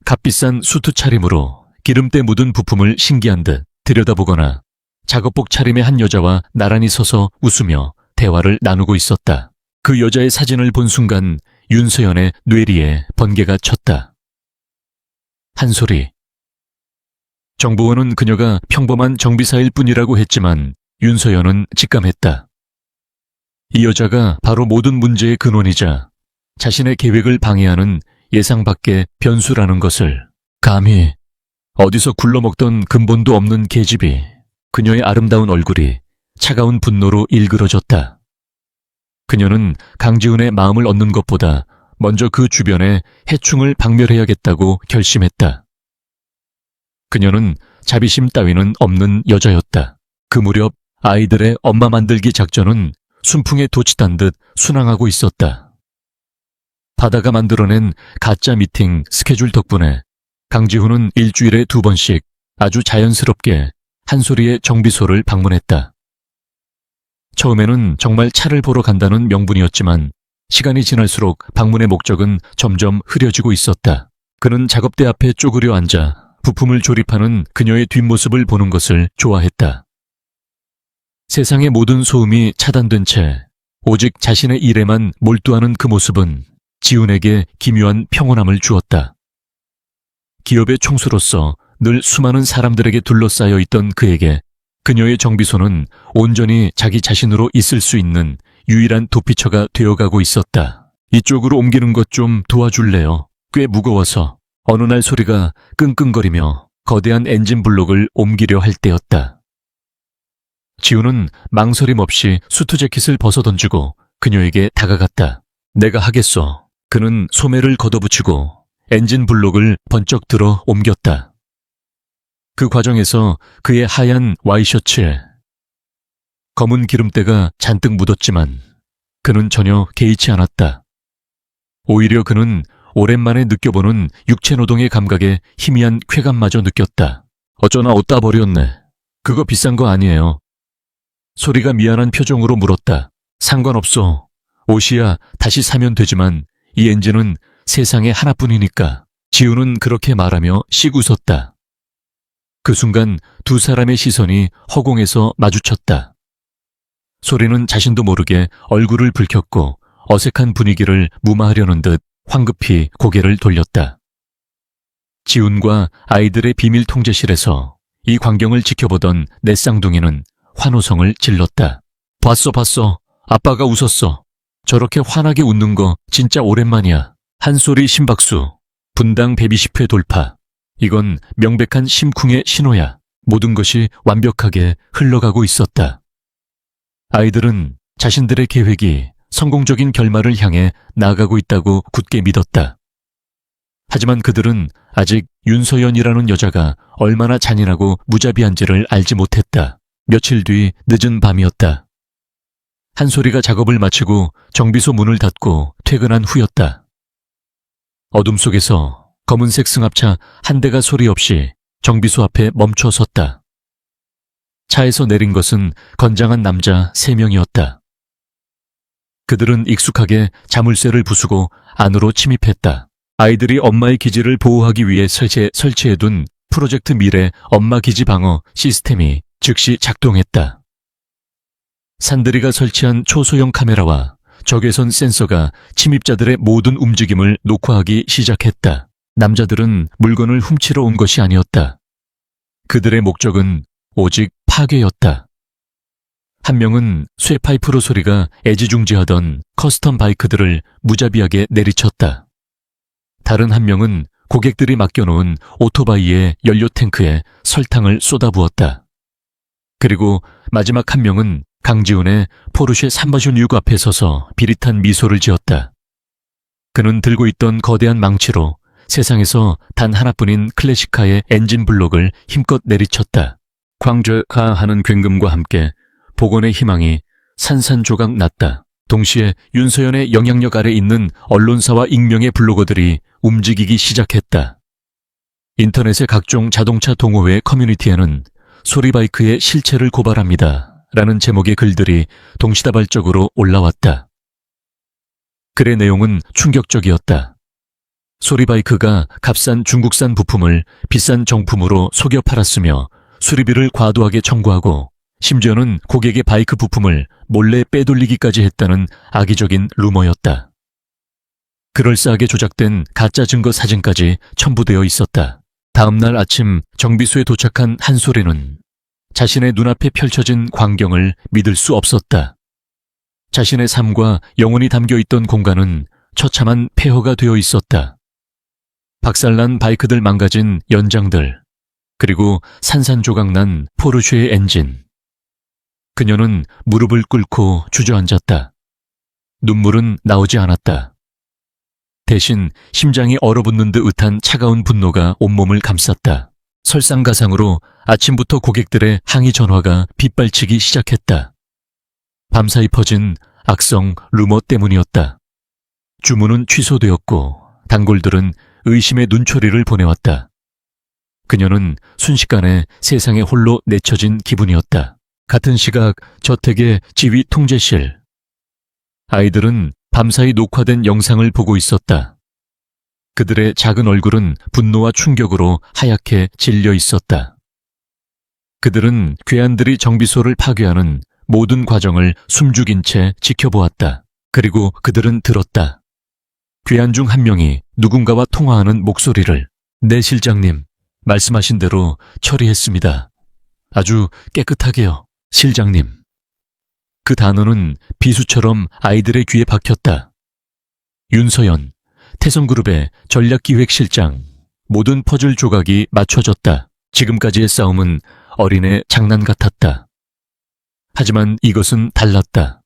값비싼 수트 차림으로 기름때 묻은 부품을 신기한 듯 들여다보거나 작업복 차림의 한 여자와 나란히 서서 웃으며 대화를 나누고 있었다. 그 여자의 사진을 본 순간 윤서연의 뇌리에 번개가 쳤다. 한 소리. 정보원은 그녀가 평범한 정비사일 뿐이라고 했지만 윤서연은 직감했다. 이 여자가 바로 모든 문제의 근원이자 자신의 계획을 방해하는 예상 밖의 변수라는 것을. 감히 어디서 굴러먹던 근본도 없는 계집이 그녀의 아름다운 얼굴이 차가운 분노로 일그러졌다. 그녀는 강지훈의 마음을 얻는 것보다 먼저 그 주변에 해충을 박멸해야겠다고 결심했다. 그녀는 자비심 따위는 없는 여자였다. 그 무렵 아이들의 엄마 만들기 작전은 순풍에 돋치단 듯 순항하고 있었다. 바다가 만들어낸 가짜 미팅 스케줄 덕분에 강지훈은 일주일에 2번씩 아주 자연스럽게 한소리의 정비소를 방문했다. 처음에는 정말 차를 보러 간다는 명분이었지만 시간이 지날수록 방문의 목적은 점점 흐려지고 있었다. 그는 작업대 앞에 쪼그려 앉아 부품을 조립하는 그녀의 뒷모습을 보는 것을 좋아했다. 세상의 모든 소음이 차단된 채 오직 자신의 일에만 몰두하는 그 모습은 지훈에게 기묘한 평온함을 주었다. 기업의 총수로서 늘 수많은 사람들에게 둘러싸여 있던 그에게 그녀의 정비소는 온전히 자기 자신으로 있을 수 있는 유일한 도피처가 되어가고 있었다. 이쪽으로 옮기는 것 좀 도와줄래요? 꽤 무거워서. 어느 날 소리가 끙끙거리며 거대한 엔진 블록을 옮기려 할 때였다. 지훈은 망설임 없이 수트 재킷을 벗어던지고 그녀에게 다가갔다. 내가 하겠어. 그는 소매를 걷어붙이고 엔진 블록을 번쩍 들어 옮겼다. 그 과정에서 그의 하얀 와이셔츠에 검은 기름때가 잔뜩 묻었지만 그는 전혀 개의치 않았다. 오히려 그는 오랜만에 느껴보는 육체노동의 감각에 희미한 쾌감마저 느꼈다. 어쩌나 옷다 버렸네. 그거 비싼 거 아니에요. 소리가 미안한 표정으로 물었다. 상관없어. 옷이야 다시 사면 되지만 이 엔진은 세상에 하나뿐이니까. 지훈은 그렇게 말하며 씩 웃었다. 그 순간 두 사람의 시선이 허공에서 마주쳤다. 소리는 자신도 모르게 얼굴을 붉혔고 어색한 분위기를 무마하려는 듯 황급히 고개를 돌렸다. 지훈과 아이들의 비밀 통제실에서 이 광경을 지켜보던 내 쌍둥이는 환호성을 질렀다. 봤어. 아빠가 웃었어. 저렇게 환하게 웃는 거 진짜 오랜만이야. 한 소리 심박수, 분당 120회 돌파. 이건 명백한 심쿵의 신호야. 모든 것이 완벽하게 흘러가고 있었다. 아이들은 자신들의 계획이 성공적인 결말을 향해 나아가고 있다고 굳게 믿었다. 하지만 그들은 아직 윤서연이라는 여자가 얼마나 잔인하고 무자비한지를 알지 못했다. 며칠 뒤 늦은 밤이었다. 한소리가 작업을 마치고 정비소 문을 닫고 퇴근한 후였다. 어둠 속에서 검은색 승합차 한 대가 소리 없이 정비소 앞에 멈춰 섰다. 차에서 내린 것은 건장한 남자 3명이었다. 그들은 익숙하게 자물쇠를 부수고 안으로 침입했다. 아이들이 엄마의 기지를 보호하기 위해 설치해둔 프로젝트 미래 엄마 기지 방어 시스템이 즉시 작동했다. 산들이가 설치한 초소형 카메라와 적외선 센서가 침입자들의 모든 움직임을 녹화하기 시작했다. 남자들은 물건을 훔치러 온 것이 아니었다. 그들의 목적은 오직 파괴였다. 한 명은 쇠파이프로 소리가 애지중지하던 커스텀 바이크들을 무자비하게 내리쳤다. 다른 한 명은 고객들이 맡겨놓은 오토바이의 연료 탱크에 설탕을 쏟아부었다. 그리고 마지막 한 명은 강지훈의 포르쉐 3버전6 앞에 서서 비릿한 미소를 지었다. 그는 들고 있던 거대한 망치로 세상에서 단 하나뿐인 클래식카의 엔진 블록을 힘껏 내리쳤다. 광저카 하는 굉금과 함께 복원의 희망이 산산조각 났다. 동시에 윤서연의 영향력 아래 있는 언론사와 익명의 블로거들이 움직이기 시작했다. 인터넷의 각종 자동차 동호회 커뮤니티에는 소리바이크의 실체를 고발합니다. 라는 제목의 글들이 동시다발적으로 올라왔다. 글의 내용은 충격적이었다. 소리바이크가 값싼 중국산 부품을 비싼 정품으로 속여 팔았으며 수리비를 과도하게 청구하고 심지어는 고객의 바이크 부품을 몰래 빼돌리기까지 했다는 악의적인 루머였다. 그럴싸하게 조작된 가짜 증거 사진까지 첨부되어 있었다. 다음날 아침 정비소에 도착한 한솔이는 자신의 눈앞에 펼쳐진 광경을 믿을 수 없었다. 자신의 삶과 영혼이 담겨있던 공간은 처참한 폐허가 되어 있었다. 박살난 바이크들 망가진 연장들, 그리고 산산조각난 포르쉐의 엔진. 그녀는 무릎을 꿇고 주저앉았다. 눈물은 나오지 않았다. 대신 심장이 얼어붙는 듯한 차가운 분노가 온몸을 감쌌다. 설상가상으로 아침부터 고객들의 항의 전화가 빗발치기 시작했다. 밤사이 퍼진 악성 루머 때문이었다. 주문은 취소되었고 단골들은 의심의 눈초리를 보내왔다. 그녀는 순식간에 세상에 홀로 내쳐진 기분이었다. 같은 시각 저택의 지휘 통제실. 아이들은 밤사이 녹화된 영상을 보고 있었다. 그들의 작은 얼굴은 분노와 충격으로 하얗게 질려 있었다. 그들은 괴한들이 정비소를 파괴하는 모든 과정을 숨죽인 채 지켜보았다. 그리고 그들은 들었다. 괴한 중 한 명이 누군가와 통화하는 목소리를. 네, 실장님. 말씀하신 대로 처리했습니다. 아주 깨끗하게요, 실장님. 그 단어는 비수처럼 아이들의 귀에 박혔다. 윤서연, 태성그룹의 전략기획실장. 모든 퍼즐 조각이 맞춰졌다. 지금까지의 싸움은 어린애 장난 같았다. 하지만 이것은 달랐다.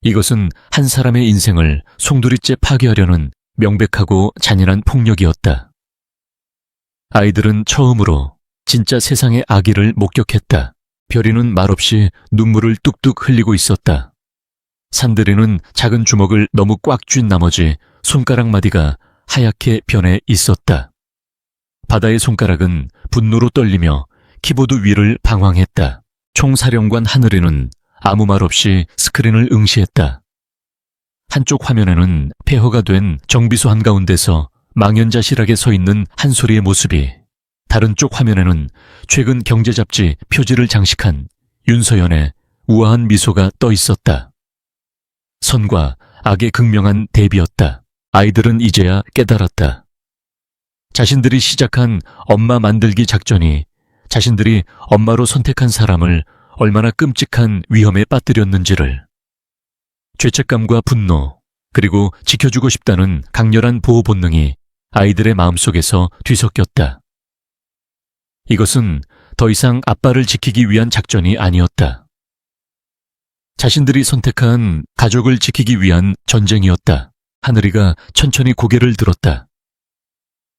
이것은 한 사람의 인생을 송두리째 파괴하려는 명백하고 잔인한 폭력이었다. 아이들은 처음으로 진짜 세상의 악의를 목격했다. 별이는 말없이 눈물을 뚝뚝 흘리고 있었다. 산들이는 작은 주먹을 너무 꽉 쥔 나머지 손가락 마디가 하얗게 변해 있었다. 바다의 손가락은 분노로 떨리며 키보드 위를 방황했다. 총사령관 하늘이는 아무 말 없이 스크린을 응시했다. 한쪽 화면에는 폐허가 된 정비소 한가운데서 망연자실하게 서 있는 한솔이의 모습이, 다른 쪽 화면에는 최근 경제 잡지 표지를 장식한 윤서연의 우아한 미소가 떠 있었다. 선과 악의 극명한 대비였다. 아이들은 이제야 깨달았다. 자신들이 시작한 엄마 만들기 작전이 자신들이 엄마로 선택한 사람을 얼마나 끔찍한 위험에 빠뜨렸는지를. 죄책감과 분노, 그리고 지켜주고 싶다는 강렬한 보호 본능이 아이들의 마음속에서 뒤섞였다. 이것은 더 이상 아빠를 지키기 위한 작전이 아니었다. 자신들이 선택한 가족을 지키기 위한 전쟁이었다. 하늘이가 천천히 고개를 들었다.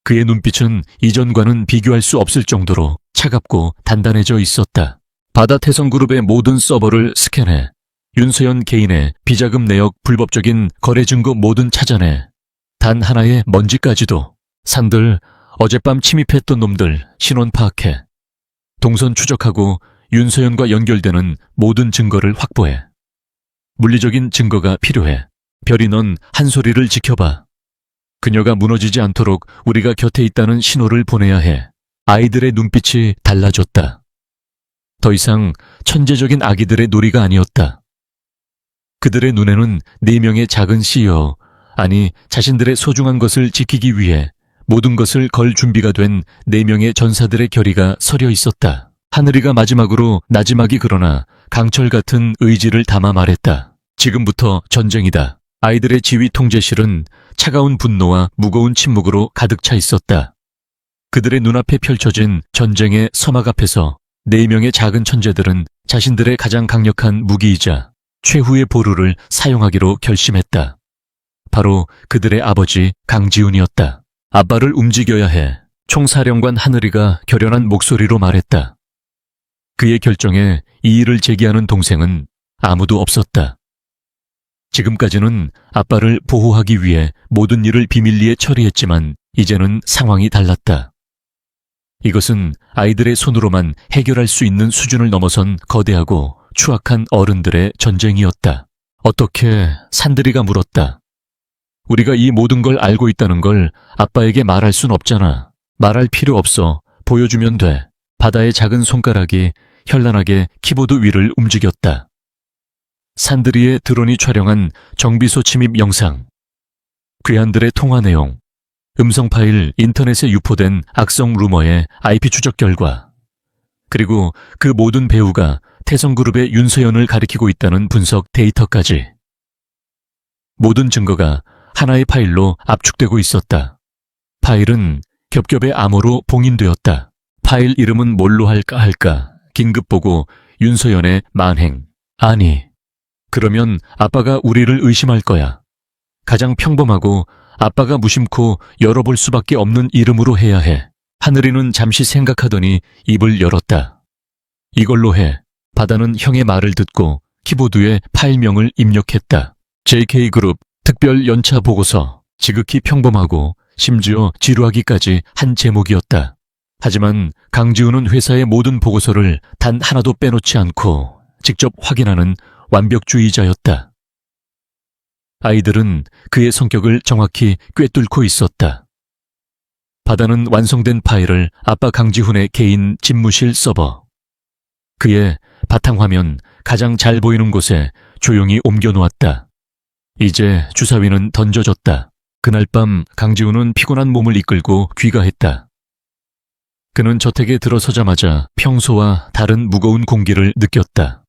그의 눈빛은 이전과는 비교할 수 없을 정도로 차갑고 단단해져 있었다. 바다 태성그룹의 모든 서버를 스캔해 윤서연 개인의 비자금 내역 불법적인 거래 증거 모든 찾아내. 단 하나의 먼지까지도. 산들, 어젯밤 침입했던 놈들 신원 파악해. 동선 추적하고 윤서연과 연결되는 모든 증거를 확보해. 물리적인 증거가 필요해. 별이 넌 한솔이를 지켜봐. 그녀가 무너지지 않도록 우리가 곁에 있다는 신호를 보내야 해. 아이들의 눈빛이 달라졌다. 더 이상 천재적인 아기들의 놀이가 아니었다. 그들의 눈에는 4명의 작은 CEO, 아니 자신들의 소중한 것을 지키기 위해 모든 것을 걸 준비가 된 4명의 전사들의 결의가 서려 있었다. 하늘이가 마지막으로 나지막이 그러나 강철 같은 의지를 담아 말했다. 지금부터 전쟁이다. 아이들의 지휘 통제실은 차가운 분노와 무거운 침묵으로 가득 차 있었다. 그들의 눈앞에 펼쳐진 전쟁의 서막 앞에서 4명의 작은 천재들은 자신들의 가장 강력한 무기이자 최후의 보루를 사용하기로 결심했다. 바로 그들의 아버지 강지훈이었다. 아빠를 움직여야 해. 총사령관 하늘이가 결연한 목소리로 말했다. 그의 결정에 이의를 제기하는 동생은 아무도 없었다. 지금까지는 아빠를 보호하기 위해 모든 일을 비밀리에 처리했지만 이제는 상황이 달랐다. 이것은 아이들의 손으로만 해결할 수 있는 수준을 넘어선 거대하고 추악한 어른들의 전쟁이었다. 어떻게 산들이가 물었다. 우리가 이 모든 걸 알고 있다는 걸 아빠에게 말할 순 없잖아. 말할 필요 없어. 보여주면 돼. 바다의 작은 손가락이 현란하게 키보드 위를 움직였다. 산들이의 드론이 촬영한 정비소 침입 영상, 괴한들의 통화 내용, 음성 파일 인터넷에 유포된 악성 루머의 IP 추적 결과, 그리고 그 모든 배우가 태성그룹의 윤서연을 가리키고 있다는 분석 데이터까지. 모든 증거가 하나의 파일로 압축되고 있었다. 파일은 겹겹의 암호로 봉인되었다. 파일 이름은 뭘로 할까 긴급보고 윤서연의 만행. 아니, 그러면 아빠가 우리를 의심할 거야. 가장 평범하고 아빠가 무심코 열어볼 수밖에 없는 이름으로 해야 해. 하늘이는 잠시 생각하더니 입을 열었다. 이걸로 해. 바다는 형의 말을 듣고 키보드에 파일명을 입력했다. JK그룹 특별 연차 보고서. 지극히 평범하고 심지어 지루하기까지 한 제목이었다. 하지만 강지우는 회사의 모든 보고서를 단 하나도 빼놓지 않고 직접 확인하는 완벽주의자였다. 아이들은 그의 성격을 정확히 꿰뚫고 있었다. 바다는 완성된 파일을 아빠 강지훈의 개인 집무실 서버, 그의 바탕화면 가장 잘 보이는 곳에 조용히 옮겨놓았다. 이제 주사위는 던져졌다. 그날 밤 강지훈은 피곤한 몸을 이끌고 귀가했다. 그는 저택에 들어서자마자 평소와 다른 무거운 공기를 느꼈다.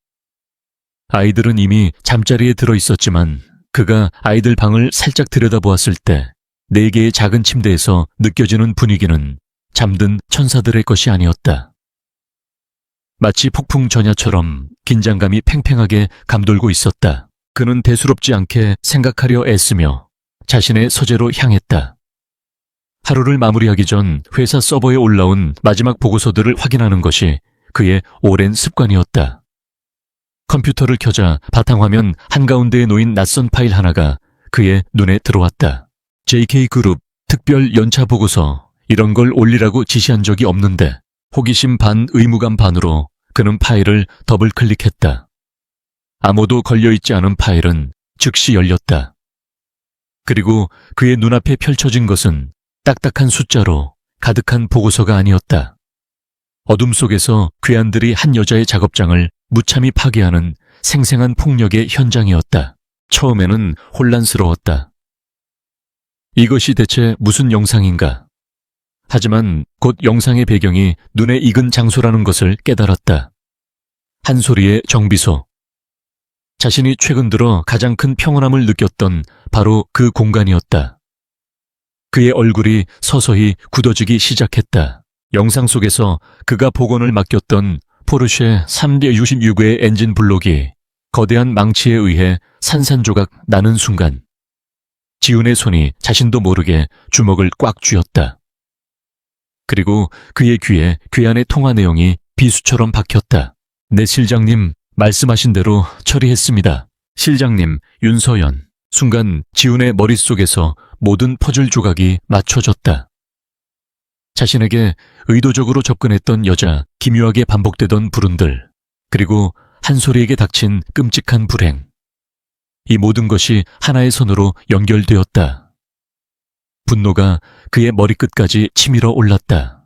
아이들은 이미 잠자리에 들어 있었지만 그가 아이들 방을 살짝 들여다보았을 때 4개의 작은 침대에서 느껴지는 분위기는 잠든 천사들의 것이 아니었다. 마치 폭풍 전야처럼 긴장감이 팽팽하게 감돌고 있었다. 그는 대수롭지 않게 생각하려 애쓰며 자신의 서재로 향했다. 하루를 마무리하기 전 회사 서버에 올라온 마지막 보고서들을 확인하는 것이 그의 오랜 습관이었다. 컴퓨터를 켜자 바탕화면 한가운데에 놓인 낯선 파일 하나가 그의 눈에 들어왔다. JK그룹 특별 연차 보고서. 이런 걸 올리라고 지시한 적이 없는데. 호기심 반 의무감 반으로 그는 파일을 더블 클릭했다. 아무도 걸려있지 않은 파일은 즉시 열렸다. 그리고 그의 눈앞에 펼쳐진 것은 딱딱한 숫자로 가득한 보고서가 아니었다. 어둠 속에서 괴한들이 한 여자의 작업장을 무참히 파괴하는 생생한 폭력의 현장이었다. 처음에는 혼란스러웠다. 이것이 대체 무슨 영상인가? 하지만 곧 영상의 배경이 눈에 익은 장소라는 것을 깨달았다. 한 소리의 정비소. 자신이 최근 들어 가장 큰 평온함을 느꼈던 바로 그 공간이었다. 그의 얼굴이 서서히 굳어지기 시작했다. 영상 속에서 그가 복원을 맡겼던 포르쉐 366의 엔진 블록이 거대한 망치에 의해 산산조각 나는 순간 지훈의 손이 자신도 모르게 주먹을 꽉 쥐었다. 그리고 그의 귀에 괴한의 통화 내용이 비수처럼 박혔다. 네, 실장님, 말씀하신 대로 처리했습니다. 실장님, 윤서연. 순간 지훈의 머릿속에서 모든 퍼즐 조각이 맞춰졌다. 자신에게 의도적으로 접근했던 여자, 기묘하게 반복되던 불운들, 그리고 한 소리에게 닥친 끔찍한 불행. 이 모든 것이 하나의 선으로 연결되었다. 분노가 그의 머리끝까지 치밀어 올랐다.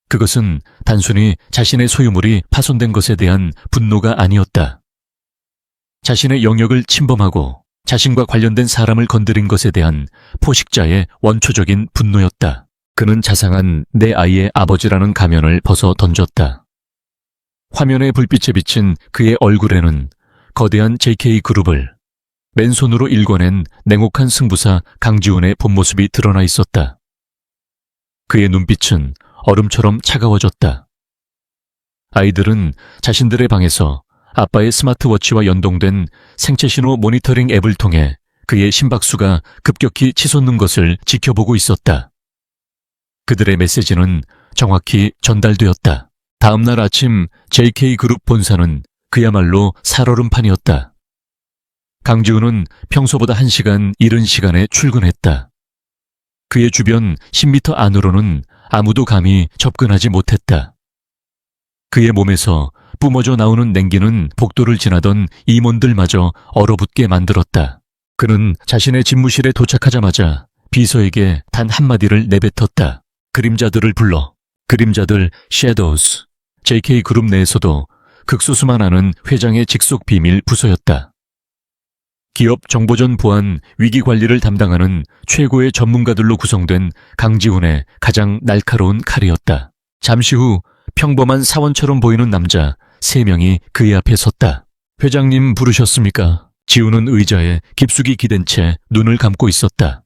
그것은 단순히 자신의 소유물이 파손된 것에 대한 분노가 아니었다. 자신의 영역을 침범하고 자신과 관련된 사람을 건드린 것에 대한 포식자의 원초적인 분노였다. 그는 자상한 내 아이의 아버지라는 가면을 벗어 던졌다. 화면의 불빛에 비친 그의 얼굴에는 거대한 JK그룹을 맨손으로 일궈낸 냉혹한 승부사 강지훈의 본모습이 드러나 있었다. 그의 눈빛은 얼음처럼 차가워졌다. 아이들은 자신들의 방에서 아빠의 스마트워치와 연동된 생체신호 모니터링 앱을 통해 그의 심박수가 급격히 치솟는 것을 지켜보고 있었다. 그들의 메시지는 정확히 전달되었다. 다음 날 아침 JK그룹 본사는 그야말로 살얼음판이었다. 강지훈은 평소보다 1시간 이른 시간에 출근했다. 그의 주변 10m 안으로는 아무도 감히 접근하지 못했다. 그의 몸에서 뿜어져 나오는 냉기는 복도를 지나던 임원들마저 얼어붙게 만들었다. 그는 자신의 집무실에 도착하자마자 비서에게 단 한마디를 내뱉었다. 그림자들을 불러. 그림자들 Shadows. JK 그룹 내에서도 극소수만 아는 회장의 직속 비밀 부서였다. 기업 정보전 보안 위기 관리를 담당하는 최고의 전문가들로 구성된 강지훈의 가장 날카로운 칼이었다. 잠시 후 평범한 사원처럼 보이는 남자 3명이 그의 앞에 섰다. 회장님 부르셨습니까? 지훈은 의자에 깊숙이 기댄 채 눈을 감고 있었다.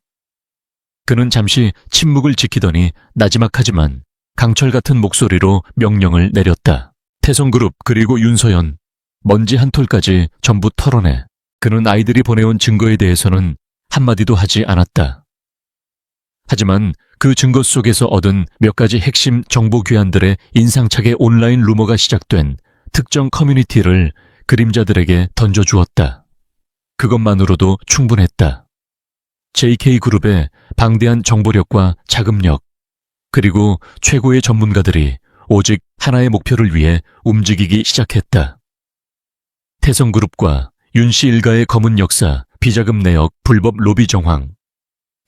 그는 잠시 침묵을 지키더니 나지막하지만 강철 같은 목소리로 명령을 내렸다. 태성그룹 그리고 윤서연, 먼지 한 톨까지 전부 털어내. 그는 아이들이 보내온 증거에 대해서는 한마디도 하지 않았다. 하지만 그 증거 속에서 얻은 몇 가지 핵심 정보 귀환들의 인상착의 온라인 루머가 시작된 특정 커뮤니티를 그림자들에게 던져주었다. 그것만으로도 충분했다. JK그룹의 방대한 정보력과 자금력, 그리고 최고의 전문가들이 오직 하나의 목표를 위해 움직이기 시작했다. 태성그룹과 윤씨 일가의 검은 역사, 비자금 내역, 불법 로비 정황,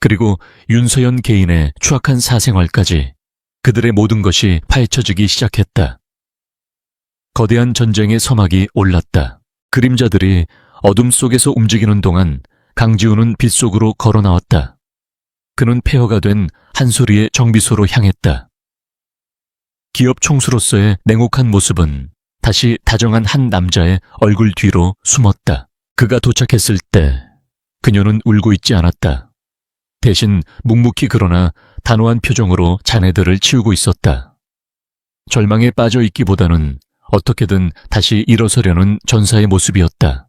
그리고 윤서연 개인의 추악한 사생활까지 그들의 모든 것이 파헤쳐지기 시작했다. 거대한 전쟁의 서막이 올랐다. 그림자들이 어둠 속에서 움직이는 동안 강지훈은 빛 속으로 걸어 나왔다. 그는 폐허가 된 한소리의 정비소로 향했다. 기업 총수로서의 냉혹한 모습은 다시 다정한 한 남자의 얼굴 뒤로 숨었다. 그가 도착했을 때 그녀는 울고 있지 않았다. 대신 묵묵히 그러나 단호한 표정으로 자네들을 치우고 있었다. 절망에 빠져 있기보다는 어떻게든 다시 일어서려는 전사의 모습이었다.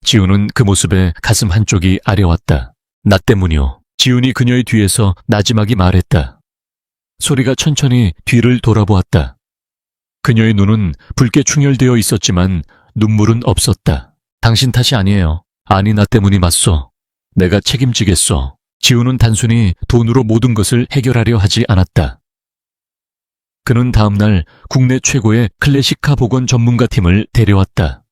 지훈은 그 모습에 가슴 한쪽이 아려왔다. 나 때문이요. 지훈이 그녀의 뒤에서 나지막이 말했다. 소리가 천천히 뒤를 돌아보았다. 그녀의 눈은 붉게 충혈되어 있었지만 눈물은 없었다. 당신 탓이 아니에요. 아니, 나 때문이 맞소. 내가 책임지겠소. 지훈은 단순히 돈으로 모든 것을 해결하려 하지 않았다. 그는 다음날 국내 최고의 클래식카 복원 전문가 팀을 데려왔다.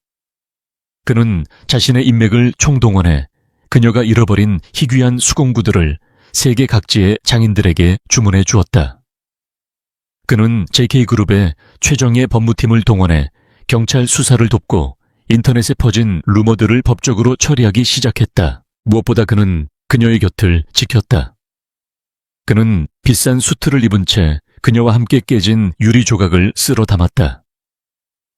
그는 자신의 인맥을 총동원해 그녀가 잃어버린 희귀한 수공구들을 세계 각지의 장인들에게 주문해 주었다. 그는 JK그룹의 최정예 법무팀을 동원해 경찰 수사를 돕고 인터넷에 퍼진 루머들을 법적으로 처리하기 시작했다. 무엇보다 그는 그녀의 곁을 지켰다. 그는 비싼 수트를 입은 채 그녀와 함께 깨진 유리 조각을 쓸어 담았다.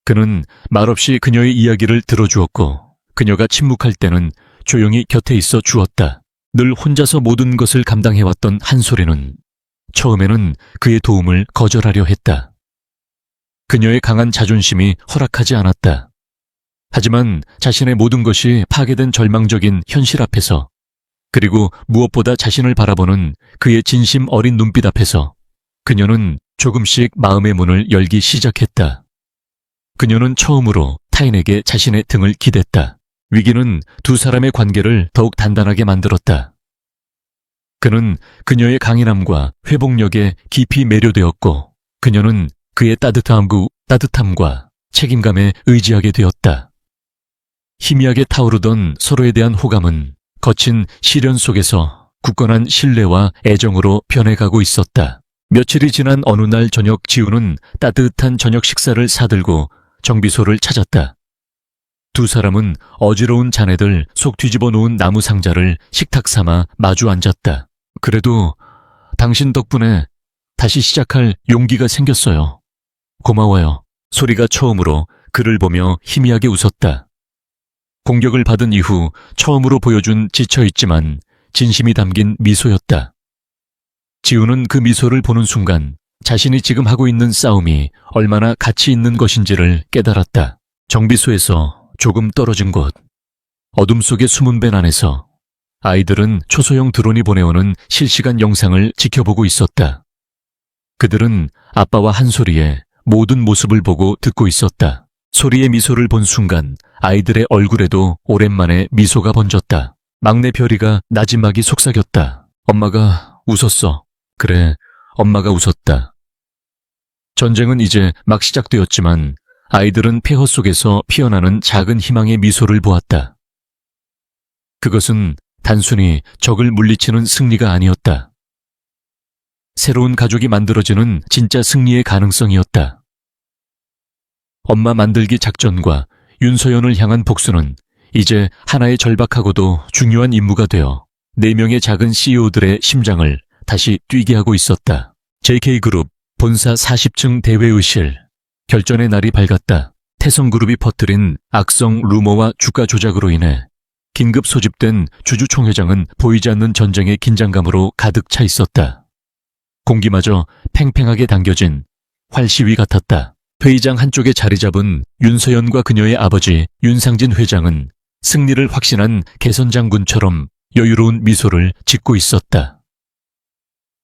그는 말없이 그녀의 이야기를 들어주었고 그녀가 침묵할 때는 조용히 곁에 있어 주었다. 늘 혼자서 모든 것을 감당해왔던 한소리는 처음에는 그의 도움을 거절하려 했다. 그녀의 강한 자존심이 허락하지 않았다. 하지만 자신의 모든 것이 파괴된 절망적인 현실 앞에서, 그리고 무엇보다 자신을 바라보는 그의 진심 어린 눈빛 앞에서 그녀는 조금씩 마음의 문을 열기 시작했다. 그녀는 처음으로 타인에게 자신의 등을 기댔다. 위기는 두 사람의 관계를 더욱 단단하게 만들었다. 그는 그녀의 강인함과 회복력에 깊이 매료되었고 그녀는 그의 따뜻함과 책임감에 의지하게 되었다. 희미하게 타오르던 서로에 대한 호감은 거친 시련 속에서 굳건한 신뢰와 애정으로 변해가고 있었다. 며칠이 지난 어느 날 저녁, 지훈은 따뜻한 저녁 식사를 사들고 정비소를 찾았다. 두 사람은 어지러운 자네들 속 뒤집어 놓은 나무 상자를 식탁 삼아 마주 앉았다. 그래도 당신 덕분에 다시 시작할 용기가 생겼어요. 고마워요. 소리가 처음으로 그를 보며 희미하게 웃었다. 공격을 받은 이후 처음으로 보여준 지쳐있지만 진심이 담긴 미소였다. 지훈은 그 미소를 보는 순간 자신이 지금 하고 있는 싸움이 얼마나 가치 있는 것인지를 깨달았다. 정비소에서 조금 떨어진 곳, 어둠 속의 숨은 밴 안에서 아이들은 초소형 드론이 보내오는 실시간 영상을 지켜보고 있었다. 그들은 아빠와 한소리의 모든 모습을 보고 듣고 있었다. 소리의 미소를 본 순간 아이들의 얼굴에도 오랜만에 미소가 번졌다. 막내 별이가 나지막이 속삭였다. 엄마가 웃었어. 그래, 엄마가 웃었다. 전쟁은 이제 막 시작되었지만 아이들은 폐허 속에서 피어나는 작은 희망의 미소를 보았다. 그것은 단순히 적을 물리치는 승리가 아니었다. 새로운 가족이 만들어지는 진짜 승리의 가능성이었다. 엄마 만들기 작전과 윤서연을 향한 복수는 이제 하나의 절박하고도 중요한 임무가 되어 4명의 작은 CEO들의 심장을 다시 뛰게 하고 있었다. JK그룹 본사 40층 대회의실. 결전의 날이 밝았다. 태성그룹이 퍼뜨린 악성 루머와 주가 조작으로 인해 긴급 소집된 주주 총회장은 보이지 않는 전쟁의 긴장감으로 가득 차 있었다. 공기마저 팽팽하게 당겨진 활시위 같았다. 회의장 한쪽에 자리 잡은 윤서연과 그녀의 아버지 윤상진 회장은 승리를 확신한 개선장군처럼 여유로운 미소를 짓고 있었다.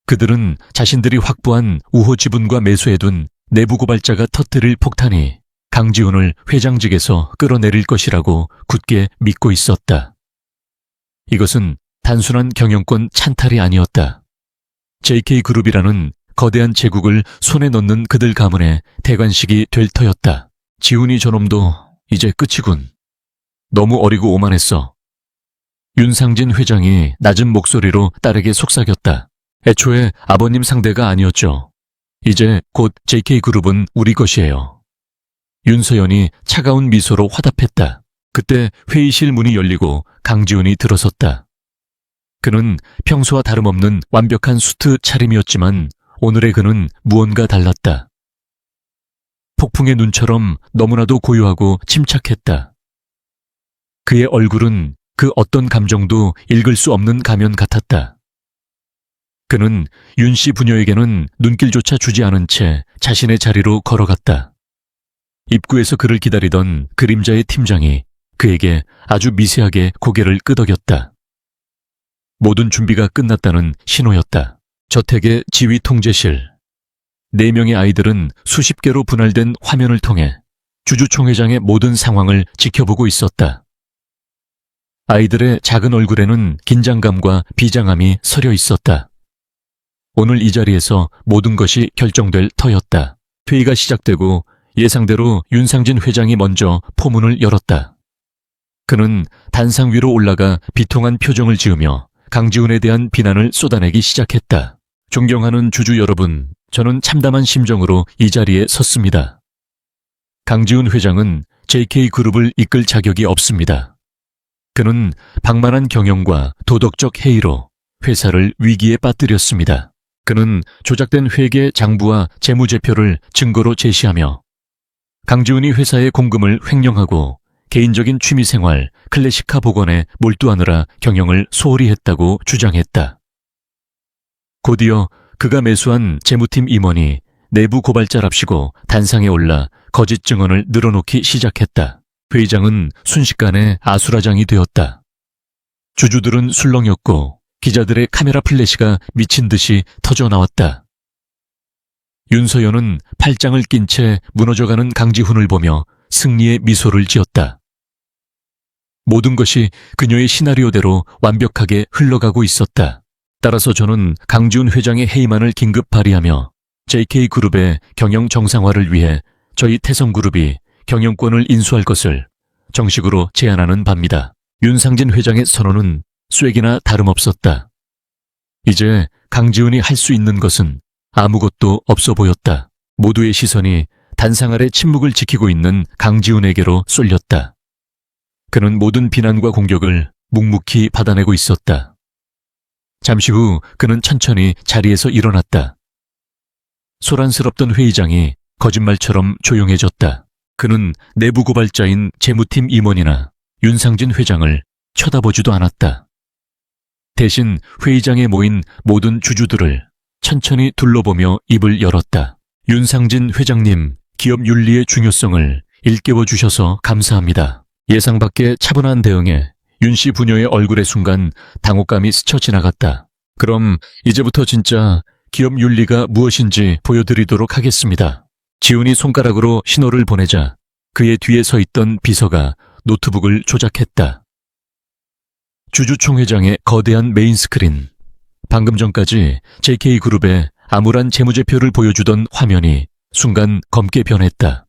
그들은 자신들이 확보한 우호 지분과 매수해둔 내부 고발자가 터뜨릴 폭탄이 강지훈을 회장직에서 끌어내릴 것이라고 굳게 믿고 있었다. 이것은 단순한 경영권 찬탈이 아니었다. JK그룹이라는 거대한 제국을 손에 넣는 그들 가문의 대관식이 될 터였다. 지훈이 저놈도 이제 끝이군. 너무 어리고 오만했어. 윤상진 회장이 낮은 목소리로 딸에게 속삭였다. 애초에 아버님 상대가 아니었죠. 이제 곧 JK그룹은 우리 것이에요. 윤서연이 차가운 미소로 화답했다. 그때 회의실 문이 열리고 강지훈이 들어섰다. 그는 평소와 다름없는 완벽한 수트 차림이었지만 오늘의 그는 무언가 달랐다. 폭풍의 눈처럼 너무나도 고요하고 침착했다. 그의 얼굴은 그 어떤 감정도 읽을 수 없는 가면 같았다. 그는 윤 씨 부녀에게는 눈길조차 주지 않은 채 자신의 자리로 걸어갔다. 입구에서 그를 기다리던 그림자의 팀장이 그에게 아주 미세하게 고개를 끄덕였다. 모든 준비가 끝났다는 신호였다. 저택의 지휘 통제실. 4명의 아이들은 수십 개로 분할된 화면을 통해 주주총회장의 모든 상황을 지켜보고 있었다. 아이들의 작은 얼굴에는 긴장감과 비장함이 서려 있었다. 오늘 이 자리에서 모든 것이 결정될 터였다. 회의가 시작되고 예상대로 윤상진 회장이 먼저 포문을 열었다. 그는 단상 위로 올라가 비통한 표정을 지으며 강지훈에 대한 비난을 쏟아내기 시작했다. 존경하는 주주 여러분, 저는 참담한 심정으로 이 자리에 섰습니다. 강지훈 회장은 JK그룹을 이끌 자격이 없습니다. 그는 방만한 경영과 도덕적 해이로 회사를 위기에 빠뜨렸습니다. 그는 조작된 회계 장부와 재무제표를 증거로 제시하며 강지훈이 회사의 공금을 횡령하고 개인적인 취미생활, 클래식카 복원에 몰두하느라 경영을 소홀히 했다고 주장했다. 곧이어 그가 매수한 재무팀 임원이 내부 고발자랍시고 단상에 올라 거짓 증언을 늘어놓기 시작했다. 회의장은 순식간에 아수라장이 되었다. 주주들은 술렁였고 기자들의 카메라 플래시가 미친 듯이 터져나왔다. 윤서연은 팔짱을 낀 채 무너져가는 강지훈을 보며 승리의 미소를 지었다. 모든 것이 그녀의 시나리오대로 완벽하게 흘러가고 있었다. 따라서 저는 강지훈 회장의 해임안을 긴급 발의하며 JK그룹의 경영 정상화를 위해 저희 태성그룹이 경영권을 인수할 것을 정식으로 제안하는 바입니다. 윤상진 회장의 선언은 쐐기나 다름없었다. 이제 강지훈이 할 수 있는 것은 아무것도 없어 보였다. 모두의 시선이 단상 아래 침묵을 지키고 있는 강지훈에게로 쏠렸다. 그는 모든 비난과 공격을 묵묵히 받아내고 있었다. 잠시 후 그는 천천히 자리에서 일어났다. 소란스럽던 회의장이 거짓말처럼 조용해졌다. 그는 내부 고발자인 재무팀 임원이나 윤상진 회장을 쳐다보지도 않았다. 대신 회의장에 모인 모든 주주들을 천천히 둘러보며 입을 열었다. 윤상진 회장님, 기업 윤리의 중요성을 일깨워 주셔서 감사합니다. 예상 밖의 차분한 대응에 윤 씨 부녀의 얼굴의 순간 당혹감이 스쳐 지나갔다. 그럼 이제부터 진짜 기업 윤리가 무엇인지 보여드리도록 하겠습니다. 지훈이 손가락으로 신호를 보내자 그의 뒤에 서 있던 비서가 노트북을 조작했다. 주주총회장의 거대한 메인 스크린. 방금 전까지 JK그룹의 암울한 재무제표를 보여주던 화면이 순간 검게 변했다.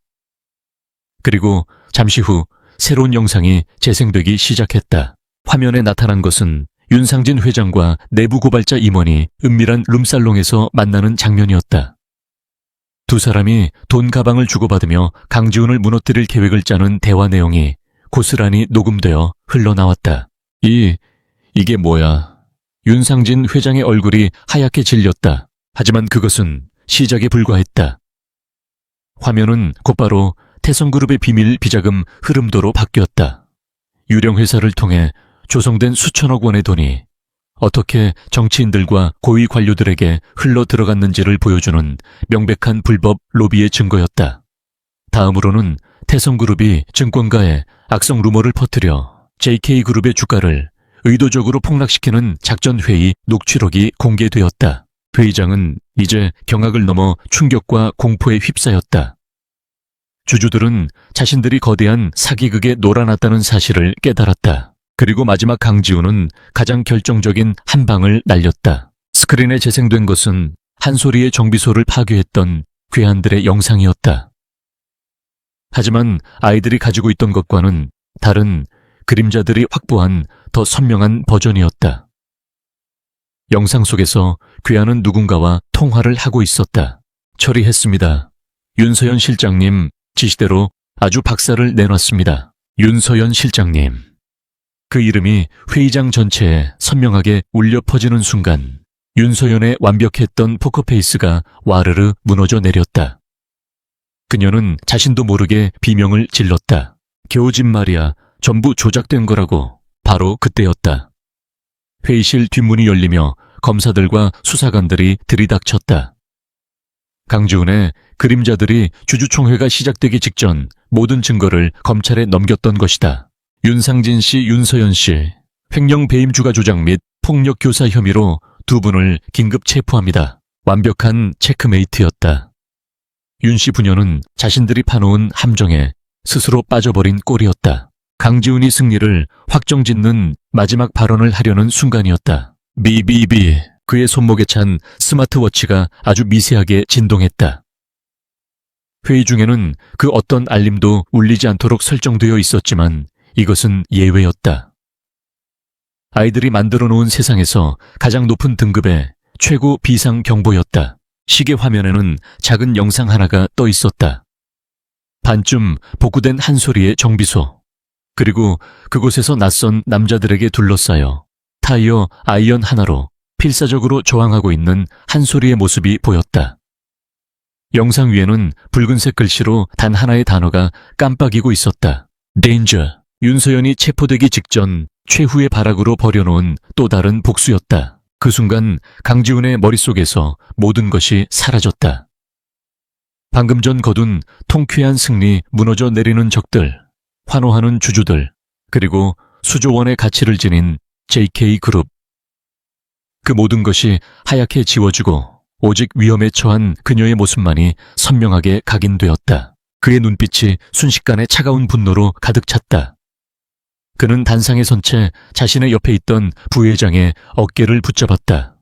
그리고 잠시 후 새로운 영상이 재생되기 시작했다. 화면에 나타난 것은 윤상진 회장과 내부 고발자 임원이 은밀한 룸살롱에서 만나는 장면이었다. 두 사람이 돈 가방을 주고받으며 강지훈을 무너뜨릴 계획을 짜는 대화 내용이 고스란히 녹음되어 흘러나왔다. 이게 뭐야? 윤상진 회장의 얼굴이 하얗게 질렸다. 하지만 그것은 시작에 불과했다. 화면은 곧바로 태성그룹의 비밀 비자금 흐름도로 바뀌었다. 유령 회사를 통해 조성된 수천억 원의 돈이 어떻게 정치인들과 고위 관료들에게 흘러 들어갔는지를 보여주는 명백한 불법 로비의 증거였다. 다음으로는 태성그룹이 증권가에 악성 루머를 퍼뜨려 JK그룹의 주가를 의도적으로 폭락시키는 작전회의 녹취록이 공개되었다. 회의장은 이제 경악을 넘어 충격과 공포에 휩싸였다. 주주들은 자신들이 거대한 사기극에 놀아났다는 사실을 깨달았다. 그리고 마지막 강지훈은 가장 결정적인 한 방을 날렸다. 스크린에 재생된 것은 한소리의 정비소를 파괴했던 괴한들의 영상이었다. 하지만 아이들이 가지고 있던 것과는 다른 그림자들이 확보한 더 선명한 버전이었다. 영상 속에서 괴한은 누군가와 통화를 하고 있었다. 처리했습니다. 윤서연 실장님 지시대로 아주 박살을 내놨습니다. 윤서연 실장님. 그 이름이 회의장 전체에 선명하게 울려 퍼지는 순간 윤서연의 완벽했던 포커페이스가 와르르 무너져 내렸다. 그녀는 자신도 모르게 비명을 질렀다. 겨우진 말이야. 전부 조작된 거라고. 바로 그때였다. 회의실 뒷문이 열리며 검사들과 수사관들이 들이닥쳤다. 강지훈의 그림자들이 주주총회가 시작되기 직전 모든 증거를 검찰에 넘겼던 것이다. 윤상진 씨, 윤서연 씨, 횡령 배임주가 조작 및 폭력 교사 혐의로 두 분을 긴급 체포합니다. 완벽한 체크메이트였다. 윤 씨 부녀는 자신들이 파놓은 함정에 스스로 빠져버린 꼴이었다. 강지훈이 승리를 확정짓는 마지막 발언을 하려는 순간이었다. 비비비. 그의 손목에 찬 스마트워치가 아주 미세하게 진동했다. 회의 중에는 그 어떤 알림도 울리지 않도록 설정되어 있었지만 이것은 예외였다. 아이들이 만들어 놓은 세상에서 가장 높은 등급의 최고 비상 경보였다. 시계 화면에는 작은 영상 하나가 떠 있었다. 반쯤 복구된 한소리의 정비소. 그리고 그곳에서 낯선 남자들에게 둘러싸여 타이어 아이언 하나로 필사적으로 저항하고 있는 한소리의 모습이 보였다. 영상 위에는 붉은색 글씨로 단 하나의 단어가 깜빡이고 있었다. Danger. 윤서연이 체포되기 직전 최후의 발악으로 버려놓은 또 다른 복수였다. 그 순간 강지훈의 머릿속에서 모든 것이 사라졌다. 방금 전 거둔 통쾌한 승리, 무너져 내리는 적들, 환호하는 주주들, 그리고 수조 원의 가치를 지닌 JK그룹. 그 모든 것이 하얗게 지워지고 오직 위험에 처한 그녀의 모습만이 선명하게 각인되었다. 그의 눈빛이 순식간에 차가운 분노로 가득 찼다. 그는 단상에 선 채 자신의 옆에 있던 부회장의 어깨를 붙잡았다.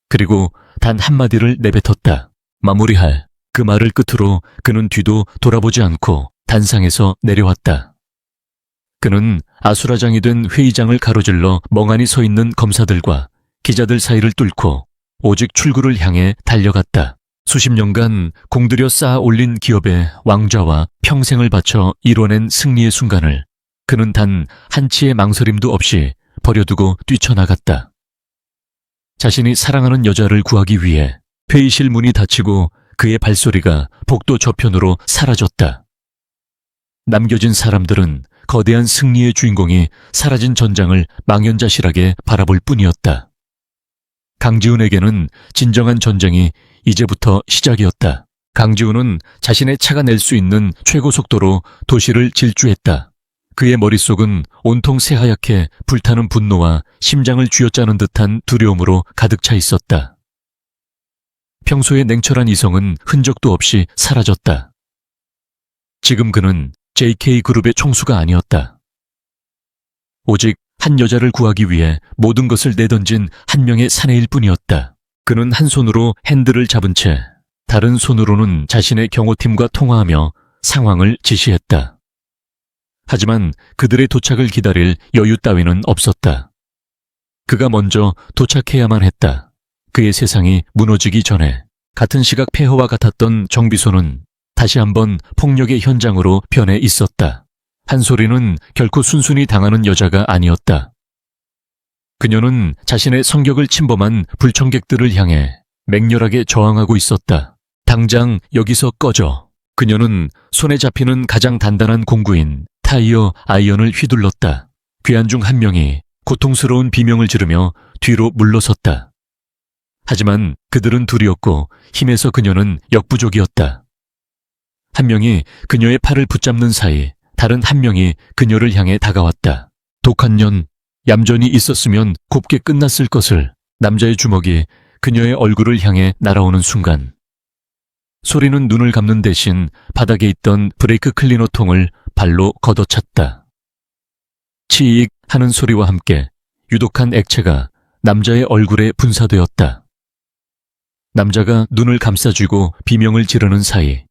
그리고 단 한마디를 내뱉었다. 마무리할. 그 말을 끝으로 그는 뒤도 돌아보지 않고 단상에서 내려왔다. 그는 아수라장이 된 회의장을 가로질러 멍하니 서 있는 검사들과 기자들 사이를 뚫고 오직 출구를 향해 달려갔다. 수십 년간 공들여 쌓아 올린 기업의 왕좌와 평생을 바쳐 이뤄낸 승리의 순간을 그는 단 한치의 망설임도 없이 버려두고 뛰쳐나갔다. 자신이 사랑하는 여자를 구하기 위해 회의실 문이 닫히고 그의 발소리가 복도 저편으로 사라졌다. 남겨진 사람들은 거대한 승리의 주인공이 사라진 전장을 망연자실하게 바라볼 뿐이었다. 강지훈에게는 진정한 전쟁이 이제부터 시작이었다. 강지훈은 자신의 차가 낼 수 있는 최고 속도로 도시를 질주했다. 그의 머릿속은 온통 새하얗게 불타는 분노와 심장을 쥐어짜는 듯한 두려움으로 가득 차 있었다. 평소의 냉철한 이성은 흔적도 없이 사라졌다. 지금 그는 JK그룹의 총수가 아니었다. 오직 한 여자를 구하기 위해 모든 것을 내던진 한 명의 사내일 뿐이었다. 그는 한 손으로 핸들을 잡은 채 다른 손으로는 자신의 경호팀과 통화하며 상황을 지시했다. 하지만 그들의 도착을 기다릴 여유 따위는 없었다. 그가 먼저 도착해야만 했다. 그의 세상이 무너지기 전에 같은 시각 폐허와 같았던 정비소는 다시 한번 폭력의 현장으로 변해 있었다. 한소리는 결코 순순히 당하는 여자가 아니었다. 그녀는 자신의 성격을 침범한 불청객들을 향해 맹렬하게 저항하고 있었다. 당장 여기서 꺼져. 그녀는 손에 잡히는 가장 단단한 공구인 타이어 아이언을 휘둘렀다. 괴한 중 한 명이 고통스러운 비명을 지르며 뒤로 물러섰다. 하지만 그들은 둘이었고 힘에서 그녀는 역부족이었다. 한 명이 그녀의 팔을 붙잡는 사이 다른 한 명이 그녀를 향해 다가왔다. 독한 년, 얌전히 있었으면 곱게 끝났을 것을 남자의 주먹이 그녀의 얼굴을 향해 날아오는 순간 소리는 눈을 감는 대신 바닥에 있던 브레이크 클리너 통을 발로 걷어찼다. 치익 하는 소리와 함께 유독한 액체가 남자의 얼굴에 분사되었다. 남자가 눈을 감싸쥐고 비명을 지르는 사이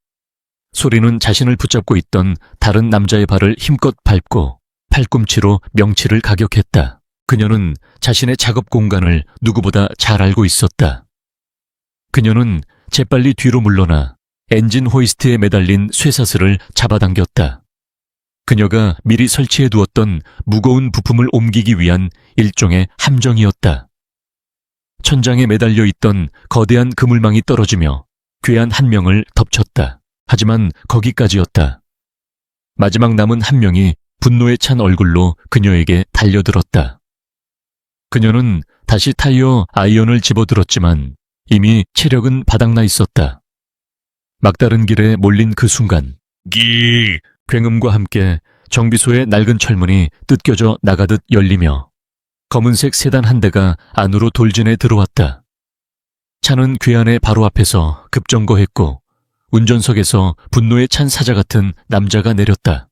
소리는 자신을 붙잡고 있던 다른 남자의 발을 힘껏 밟고 팔꿈치로 명치를 가격했다. 그녀는 자신의 작업 공간을 누구보다 잘 알고 있었다. 그녀는 재빨리 뒤로 물러나 엔진 호이스트에 매달린 쇠사슬을 잡아당겼다. 그녀가 미리 설치해 두었던 무거운 부품을 옮기기 위한 일종의 함정이었다. 천장에 매달려 있던 거대한 그물망이 떨어지며 괴한 한 명을 덮쳤다. 하지만 거기까지였다. 마지막 남은 한 명이 분노에 찬 얼굴로 그녀에게 달려들었다. 그녀는 다시 타이어 아이언을 집어들었지만 이미 체력은 바닥나 있었다. 막다른 길에 몰린 그 순간 굉음과 함께 정비소의 낡은 철문이 뜯겨져 나가듯 열리며 검은색 세단 한 대가 안으로 돌진해 들어왔다. 차는 괴한의 바로 앞에서 급정거했고 운전석에서 분노에 찬 사자 같은 남자가 내렸다.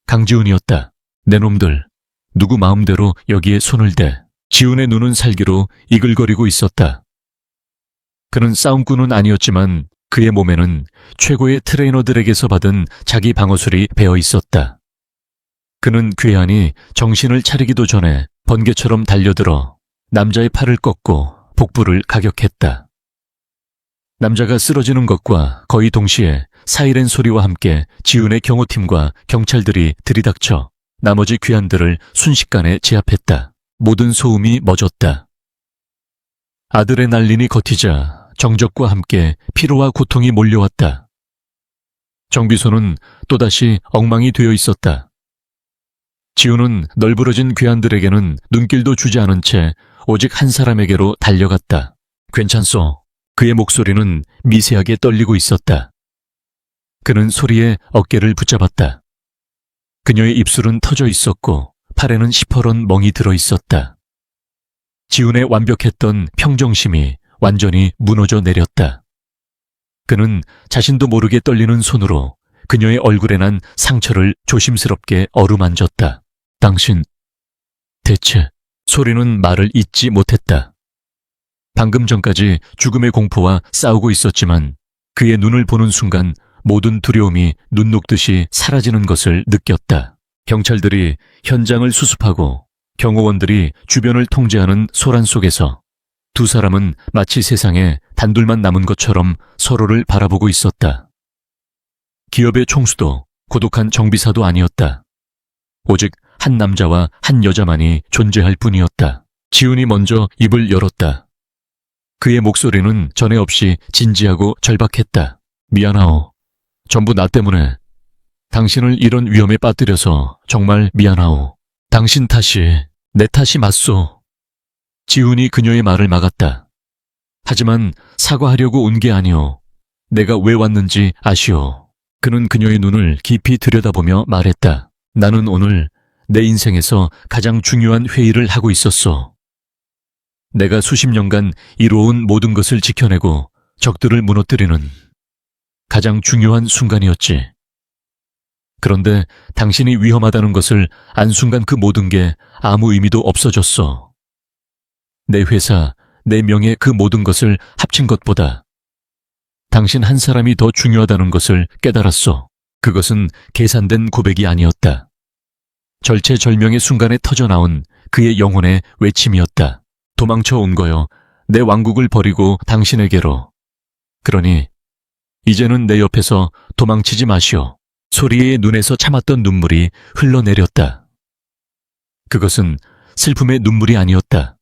강지훈이었다. 내 놈들, 누구 마음대로 여기에 손을 대. 지훈의 눈은 살기로 이글거리고 있었다. 그는 싸움꾼은 아니었지만 그의 몸에는 최고의 트레이너들에게서 받은 자기 방어술이 배어 있었다. 그는 괴한이 정신을 차리기도 전에 번개처럼 달려들어 남자의 팔을 꺾고 복부를 가격했다. 남자가 쓰러지는 것과 거의 동시에 사이렌 소리와 함께 지훈의 경호팀과 경찰들이 들이닥쳐 나머지 괴한들을 순식간에 제압했다. 모든 소음이 멎었다. 아드레날린이 걷히자 정적과 함께 피로와 고통이 몰려왔다. 정비소는 또다시 엉망이 되어 있었다. 지훈은 널브러진 괴한들에게는 눈길도 주지 않은 채 오직 한 사람에게로 달려갔다. 괜찮소. 그의 목소리는 미세하게 떨리고 있었다. 그는 소리에 어깨를 붙잡았다. 그녀의 입술은 터져 있었고 팔에는 시퍼런 멍이 들어 있었다. 지훈의 완벽했던 평정심이 완전히 무너져 내렸다. 그는 자신도 모르게 떨리는 손으로 그녀의 얼굴에 난 상처를 조심스럽게 어루만졌다. 당신, 대체, 소리는 말을 잇지 못했다. 방금 전까지 죽음의 공포와 싸우고 있었지만 그의 눈을 보는 순간 모든 두려움이 눈 녹듯이 사라지는 것을 느꼈다. 경찰들이 현장을 수습하고 경호원들이 주변을 통제하는 소란 속에서 두 사람은 마치 세상에 단둘만 남은 것처럼 서로를 바라보고 있었다. 기업의 총수도 고독한 정비사도 아니었다. 오직 한 남자와 한 여자만이 존재할 뿐이었다. 지훈이 먼저 입을 열었다. 그의 목소리는 전에 없이 진지하고 절박했다. 미안하오. 전부 나 때문에. 당신을 이런 위험에 빠뜨려서 정말 미안하오. 당신 탓이, 내 탓이 맞소. 지훈이 그녀의 말을 막았다. 하지만 사과하려고 온 게 아니오. 내가 왜 왔는지 아시오. 그는 그녀의 눈을 깊이 들여다보며 말했다. 나는 오늘 내 인생에서 가장 중요한 회의를 하고 있었소. 내가 수십 년간 이루어온 모든 것을 지켜내고 적들을 무너뜨리는 가장 중요한 순간이었지. 그런데 당신이 위험하다는 것을 안 순간 그 모든 게 아무 의미도 없어졌어. 내 회사, 4명의 그 모든 것을 합친 것보다 당신 한 사람이 더 중요하다는 것을 깨달았소. 그것은 계산된 고백이 아니었다. 절체절명의 순간에 터져나온 그의 영혼의 외침이었다. 도망쳐 온 거요. 내 왕국을 버리고 당신에게로. 그러니 이제는 내 옆에서 도망치지 마시오. 소리의 눈에서 참았던 눈물이 흘러내렸다. 그것은 슬픔의 눈물이 아니었다.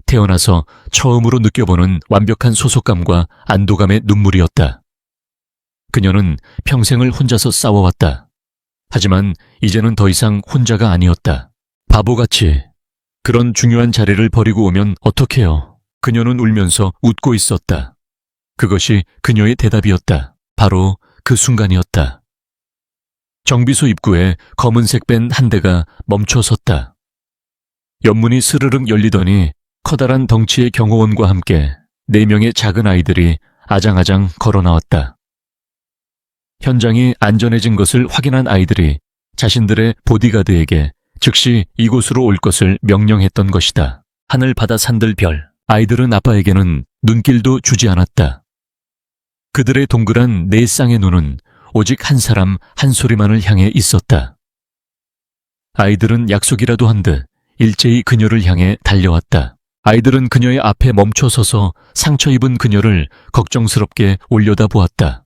태어나서 처음으로 느껴보는 완벽한 소속감과 안도감의 눈물이었다. 그녀는 평생을 혼자서 싸워왔다. 하지만 이제는 더 이상 혼자가 아니었다. 바보같이 그런 중요한 자리를 버리고 오면 어떡해요. 그녀는 울면서 웃고 있었다. 그것이 그녀의 대답이었다. 바로 그 순간이었다. 정비소 입구에 검은색 밴 한 대가 멈춰 섰다. 옆문이 스르륵 열리더니 커다란 덩치의 경호원과 함께 4명의 작은 아이들이 아장아장 걸어 나왔다. 현장이 안전해진 것을 확인한 아이들이 자신들의 보디가드에게 즉시 이곳으로 올 것을 명령했던 것이다. 하늘 바다 산들 별, 아이들은 아빠에게는 눈길도 주지 않았다. 그들의 동그란 4쌍의 눈은 오직 한 사람 한 소리만을 향해 있었다. 아이들은 약속이라도 한 듯 일제히 그녀를 향해 달려왔다. 아이들은 그녀의 앞에 멈춰 서서 상처 입은 그녀를 걱정스럽게 올려다보았다.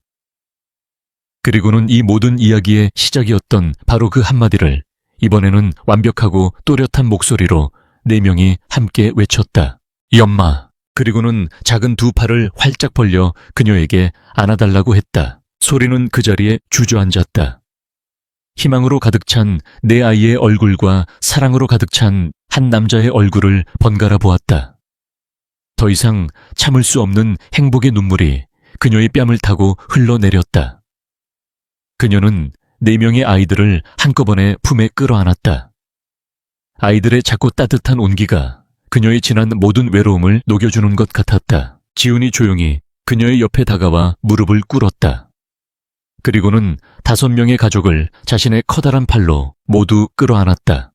그리고는 이 모든 이야기의 시작이었던 바로 그 한마디를 이번에는 완벽하고 또렷한 목소리로 4명이 함께 외쳤다. 엄마. 그리고는 작은 2 팔을 활짝 벌려 그녀에게 안아달라고 했다. 소리는 그 자리에 주저앉았다. 희망으로 가득 찬 내 아이의 얼굴과 사랑으로 가득 찬 한 남자의 얼굴을 번갈아 보았다. 더 이상 참을 수 없는 행복의 눈물이 그녀의 뺨을 타고 흘러내렸다. 그녀는 4명의 아이들을 한꺼번에 품에 끌어안았다. 아이들의 작고 따뜻한 온기가 그녀의 지난 모든 외로움을 녹여주는 것 같았다. 지훈이 조용히 그녀의 옆에 다가와 무릎을 꿇었다. 그리고는 5명의 가족을 자신의 커다란 팔로 모두 끌어안았다.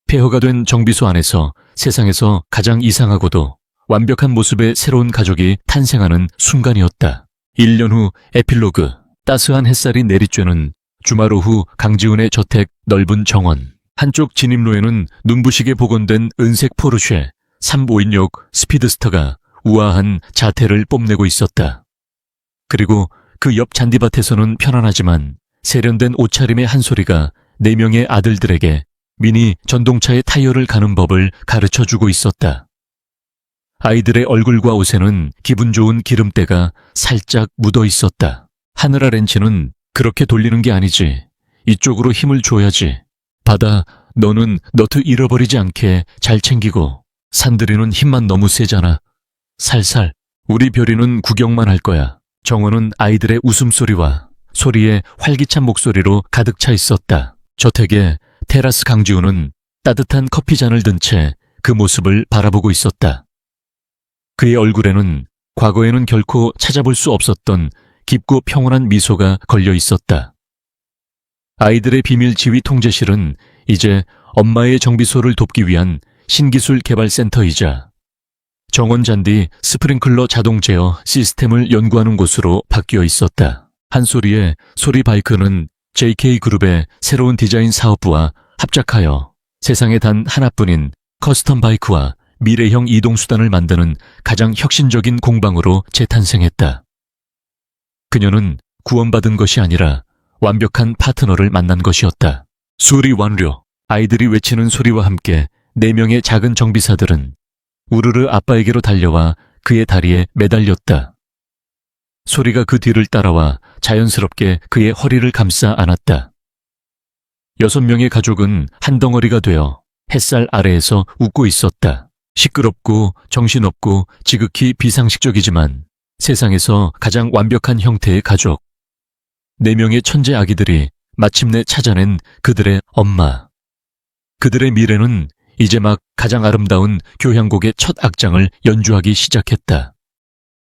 폐허가 된 정비소 안에서 세상에서 가장 이상하고도 완벽한 모습의 새로운 가족이 탄생하는 순간이었다. 1년 후 에필로그. 따스한 햇살이 내리쬐는 주말 오후 강지훈의 저택 넓은 정원. 한쪽 진입로에는 눈부시게 복원된 은색 포르쉐 356 스피드스터가 우아한 자태를 뽐내고 있었다. 그리고 그 옆 잔디밭에서는 편안하지만 세련된 옷차림의 한 소리가 4명의 아들들에게 미니 전동차의 타이어를 가는 법을 가르쳐주고 있었다. 아이들의 얼굴과 옷에는 기분 좋은 기름때가 살짝 묻어 있었다. 하늘아 렌치는 그렇게 돌리는 게 아니지. 이쪽으로 힘을 줘야지. 바다, 너는 너트 잃어버리지 않게 잘 챙기고. 산들이는 힘만 너무 세잖아. 살살. 우리 별이는 구경만 할 거야. 정원은 아이들의 웃음소리와 소리에 활기찬 목소리로 가득 차 있었다. 저택의 테라스 강지훈은 따뜻한 커피잔을 든 채 그 모습을 바라보고 있었다. 그의 얼굴에는 과거에는 결코 찾아볼 수 없었던 깊고 평온한 미소가 걸려 있었다. 아이들의 비밀 지휘 통제실은 이제 엄마의 정비소를 돕기 위한 신기술 개발 센터이자 정원 잔디 스프링클러 자동 제어 시스템을 연구하는 곳으로 바뀌어 있었다. 한 소리의 소리 바이크는 JK그룹의 새로운 디자인 사업부와 합작하여 세상에 단 하나뿐인 커스텀 바이크와 미래형 이동수단을 만드는 가장 혁신적인 공방으로 재탄생했다. 그녀는 구원받은 것이 아니라 완벽한 파트너를 만난 것이었다. 수리 완료. 아이들이 외치는 소리와 함께 4명의 작은 정비사들은 우르르 아빠에게로 달려와 그의 다리에 매달렸다. 소리가 그 뒤를 따라와 자연스럽게 그의 허리를 감싸 안았다. 6명의 가족은 한 덩어리가 되어 햇살 아래에서 웃고 있었다. 시끄럽고 정신없고 지극히 비상식적이지만 세상에서 가장 완벽한 형태의 가족. 4명의 천재 아기들이 마침내 찾아낸 그들의 엄마. 그들의 미래는 이제 막 가장 아름다운 교향곡의 첫 악장을 연주하기 시작했다.